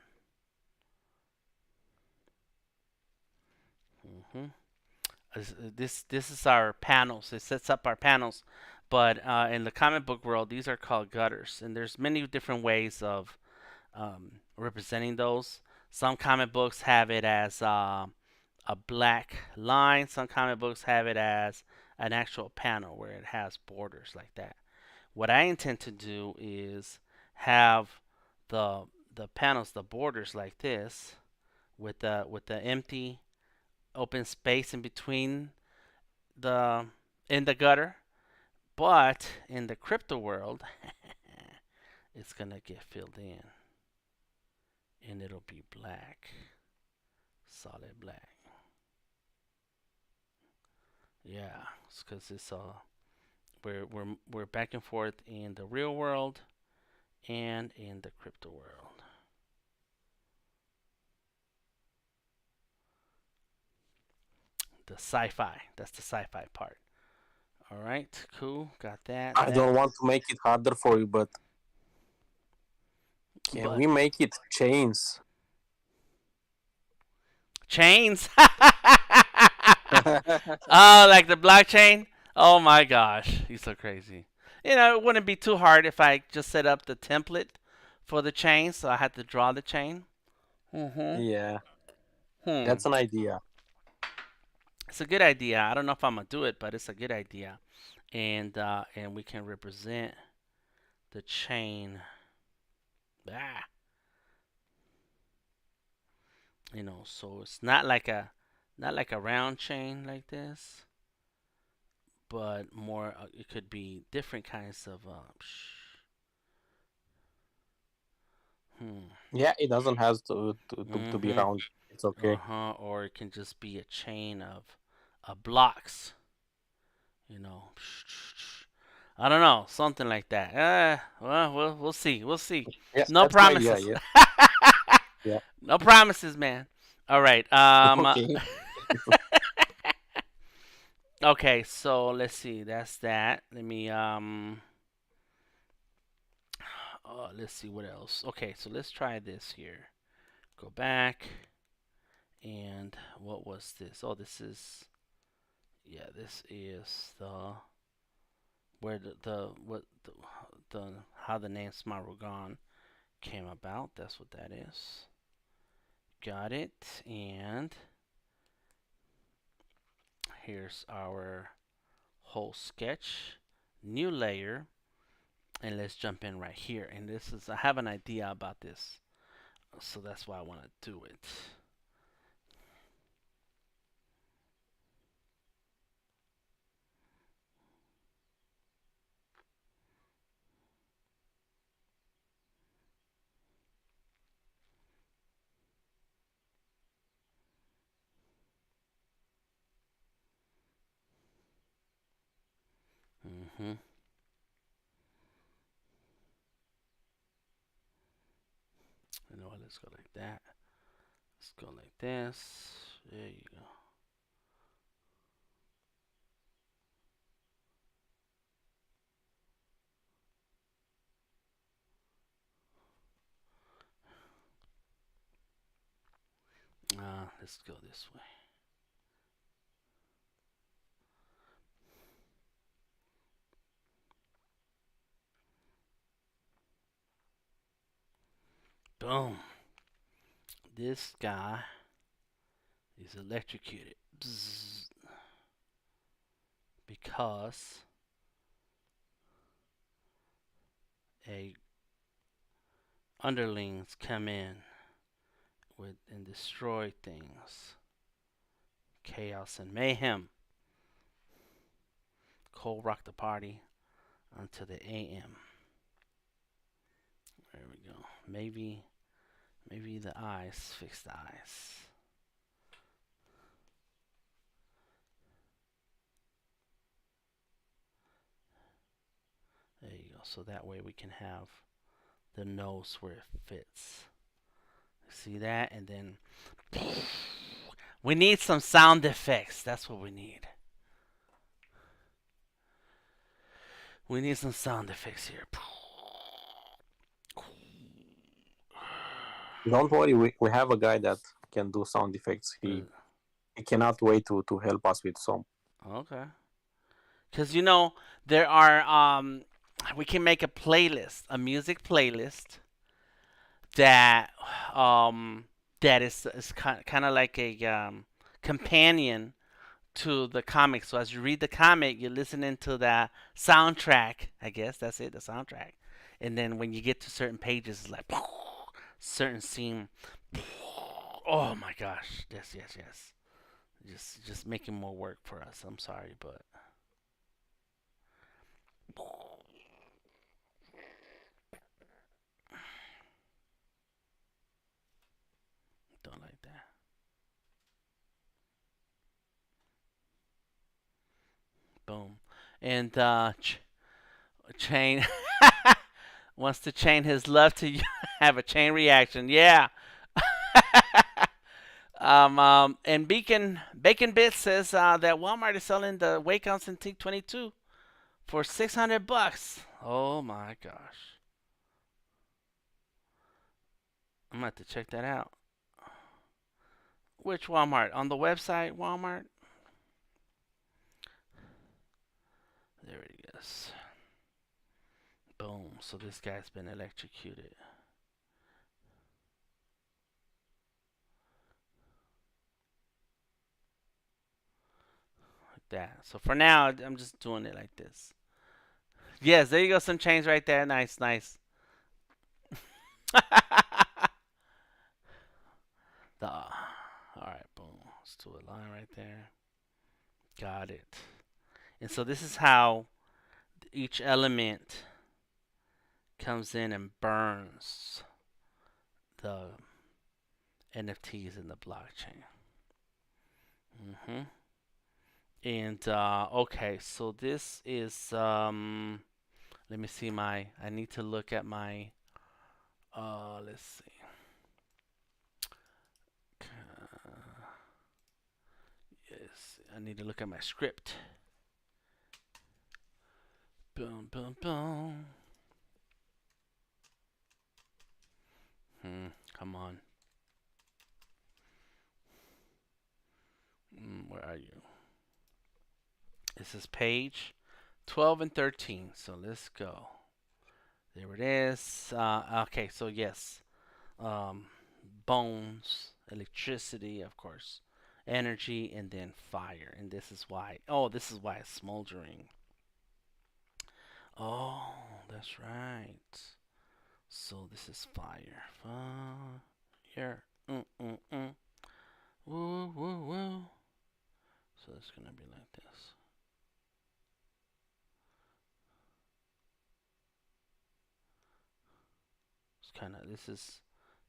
This is our panels. It sets up our panels. But in the comic book world, these are called gutters. And there's many different ways of representing those. Some comic books have it as a black line. Some comic books have it as an actual panel where it has borders like that. What I intend to do is have the panels, the borders like this, with the empty open space in between in the gutter. But in the crypto world, it's gonna get filled in, and it'll be black, solid black. Yeah, it's because it's we're back and forth in the real world and in the crypto world. The sci-fi. That's the sci-fi part. All right, cool. Got that. I don't want to make it harder for you, but can we make it chains? Chains? Oh, like the blockchain? Oh my gosh, he's so crazy. You know, it wouldn't be too hard if I just set up the template for the chain, so I had to draw the chain. Yeah, that's an idea. It's a good idea. I don't know if I'm gonna do it, but it's a good idea, and we can represent the chain. You know, so it's not like a round chain like this, but more. It could be different kinds of. Yeah, it doesn't have to be round. It's okay. Or it can just be a chain of blocks. You know, I don't know, something like that. Well, we'll see. We'll see. Yeah, No promises. Yeah. Yeah. No promises, man. All right. Okay. Okay, so let's see. That's that. Let me let's see what else. Okay, so let's try this here. Go back. And what was this? Oh, this is this is the where the how the name Smarugan came about. That's what that is. Got it. And here's our whole sketch. New layer. And let's jump in right here. And this is, I have an idea about this. So that's why I want to do it. You know what? Let's go like that. Let's go like this. There you go. Let's go this way. Boom. This guy is electrocuted. Bzzz. Because a underlings come in with and destroy things. Chaos and mayhem. Cold rock the party until the AM. There we go. Maybe the eyes. Fix the eyes. There you go. So that way we can have the nose where it fits. See that? And then we need some sound effects. That's what we need. We need some sound effects here. Don't worry, we have a guy that can do sound effects. He cannot wait to help us with some. Okay. Because you know there are we can make a playlist, a music playlist that um that is kind of like a companion to the comic. So as you read the comic, you're listening to that soundtrack. I guess that's it, the soundtrack. And then when you get to certain pages, it's like certain scene. Oh my gosh! Yes, yes, yes. Just making more work for us. I'm sorry, but don't like that. Boom. And Chain wants to chain his love to you. Have a chain reaction. Yeah. And Bacon Bit says that Walmart is selling the Wacom Cintiq 22 for $600. Oh my gosh. I'm gonna have to check that out. Which Walmart? On the website Walmart? There it is. Boom. So this guy's been electrocuted. Like that. So for now, I'm just doing it like this. Yes, there you go. Some chains right there. Nice, nice. Alright, boom. Let's do a line right there. Got it. And so this is how each element comes in and burns the NFTs in the blockchain. And okay, so this is let me see my. I need to look at my. Let's see. Yes, I need to look at my script. Boom, boom, boom. Come on. Where are you? This is page 12 and 13. So let's go. There it is. Okay, so yes. Bones, electricity, of course, energy, and then fire. And this is why. Oh, this is why it's smoldering. Oh, that's right. So this is fire. Fire. Woo, woo, woo. So it's gonna be like this. It's kind of. This is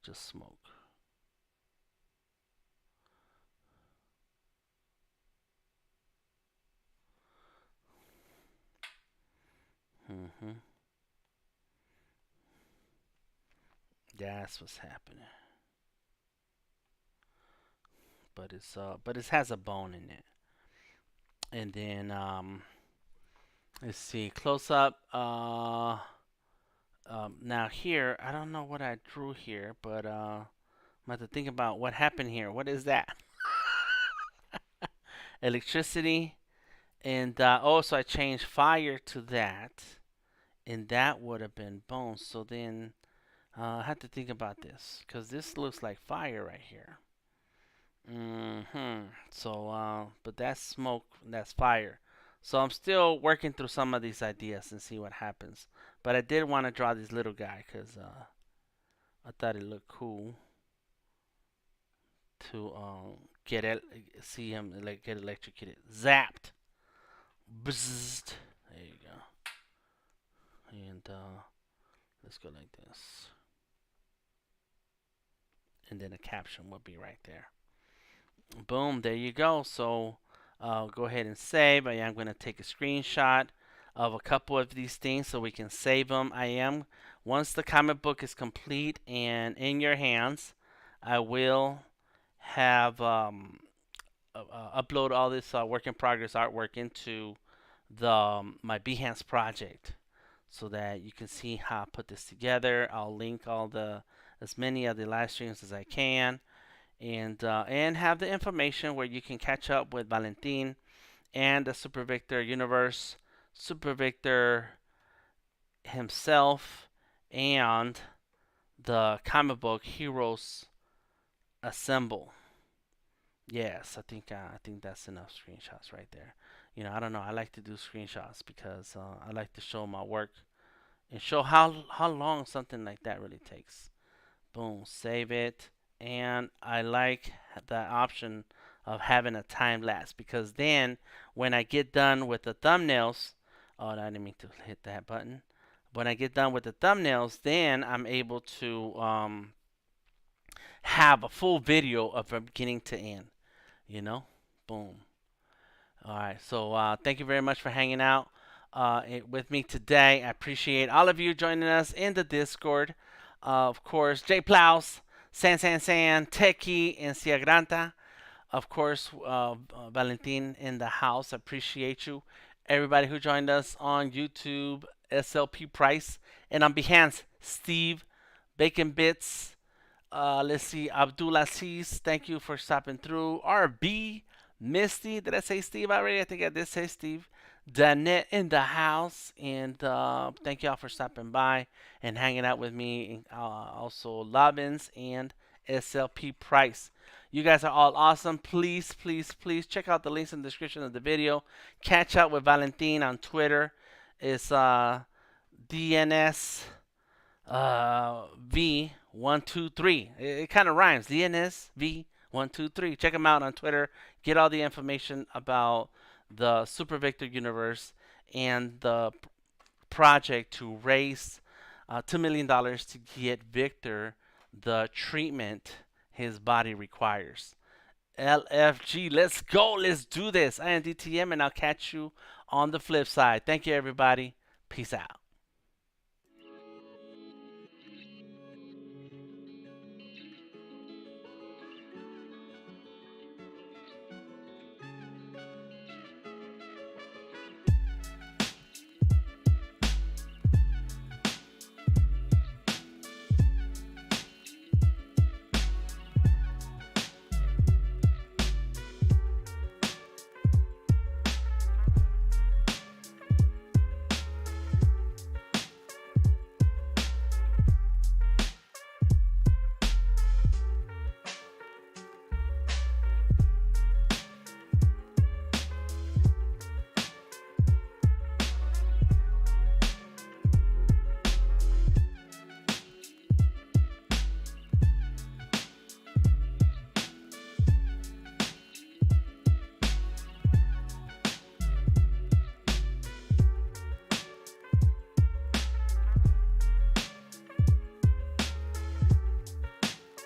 just smoke. That's what's happening. But it has a bone in it. And then let's see, close up. Now here, I don't know what I drew here, but I'm about to think about what happened here. What is that? Electricity, and so I changed fire to that, and that would have been bone. So then I have to think about this because this looks like fire right here. So, but that's smoke, that's fire. So I'm still working through some of these ideas and see what happens. But I did want to draw this little guy because I thought it looked cool to get it, see him like get electrocuted, zapped, bzzzt. There you go. And let's go like this, and then the caption will be right there. Boom, there you go. So go ahead and save. I am going to take a screenshot of a couple of these things so we can save them. Once the comic book is complete and in your hands, I will have upload all this work in progress artwork into the my Behance project so that you can see how I put this together. I'll link as many of the live streams as I can, and have the information where you can catch up with Valentin and the SuperVictor universe, SuperVictor himself, and the comic book Heroes Assemble. Yes, I think that's enough screenshots right there. I don't know. I like to do screenshots because I like to show my work and show how long something like that really takes. Boom, save it. And I like the option of having a time lapse because then when I get done with the thumbnails, oh, I didn't mean to hit that button. When I get done with the thumbnails, then I'm able to have a full video of from beginning to end. Boom. All right. So thank you very much for hanging out with me today. I appreciate all of you joining us in the Discord. Of course, J Plaus, San, Teki, and Ciagranta. Of course, Valentin in the house. Appreciate you. Everybody who joined us on YouTube, SLP Price, and on Behance, Steve, Bacon Bits. Let's see, Abdulaziz, thank you for stopping through. RB, Misty, did I say Steve already? I think I did say Steve. Danette in the house, and thank y'all for stopping by and hanging out with me. Also, Lobbins and SLP Price. You guys are all awesome. Please, please, please check out the links in the description of the video. Catch up with Valentin on Twitter. It's DNS V123. It kind of rhymes. DNS V123. Check him out on Twitter. Get all the information about the SuperVictor universe and the project to raise $2 million to get Victor the treatment his body requires. LFG, let's go. Let's do this. I am DTM, and I'll catch you on the flip side. Thank you, everybody. Peace out.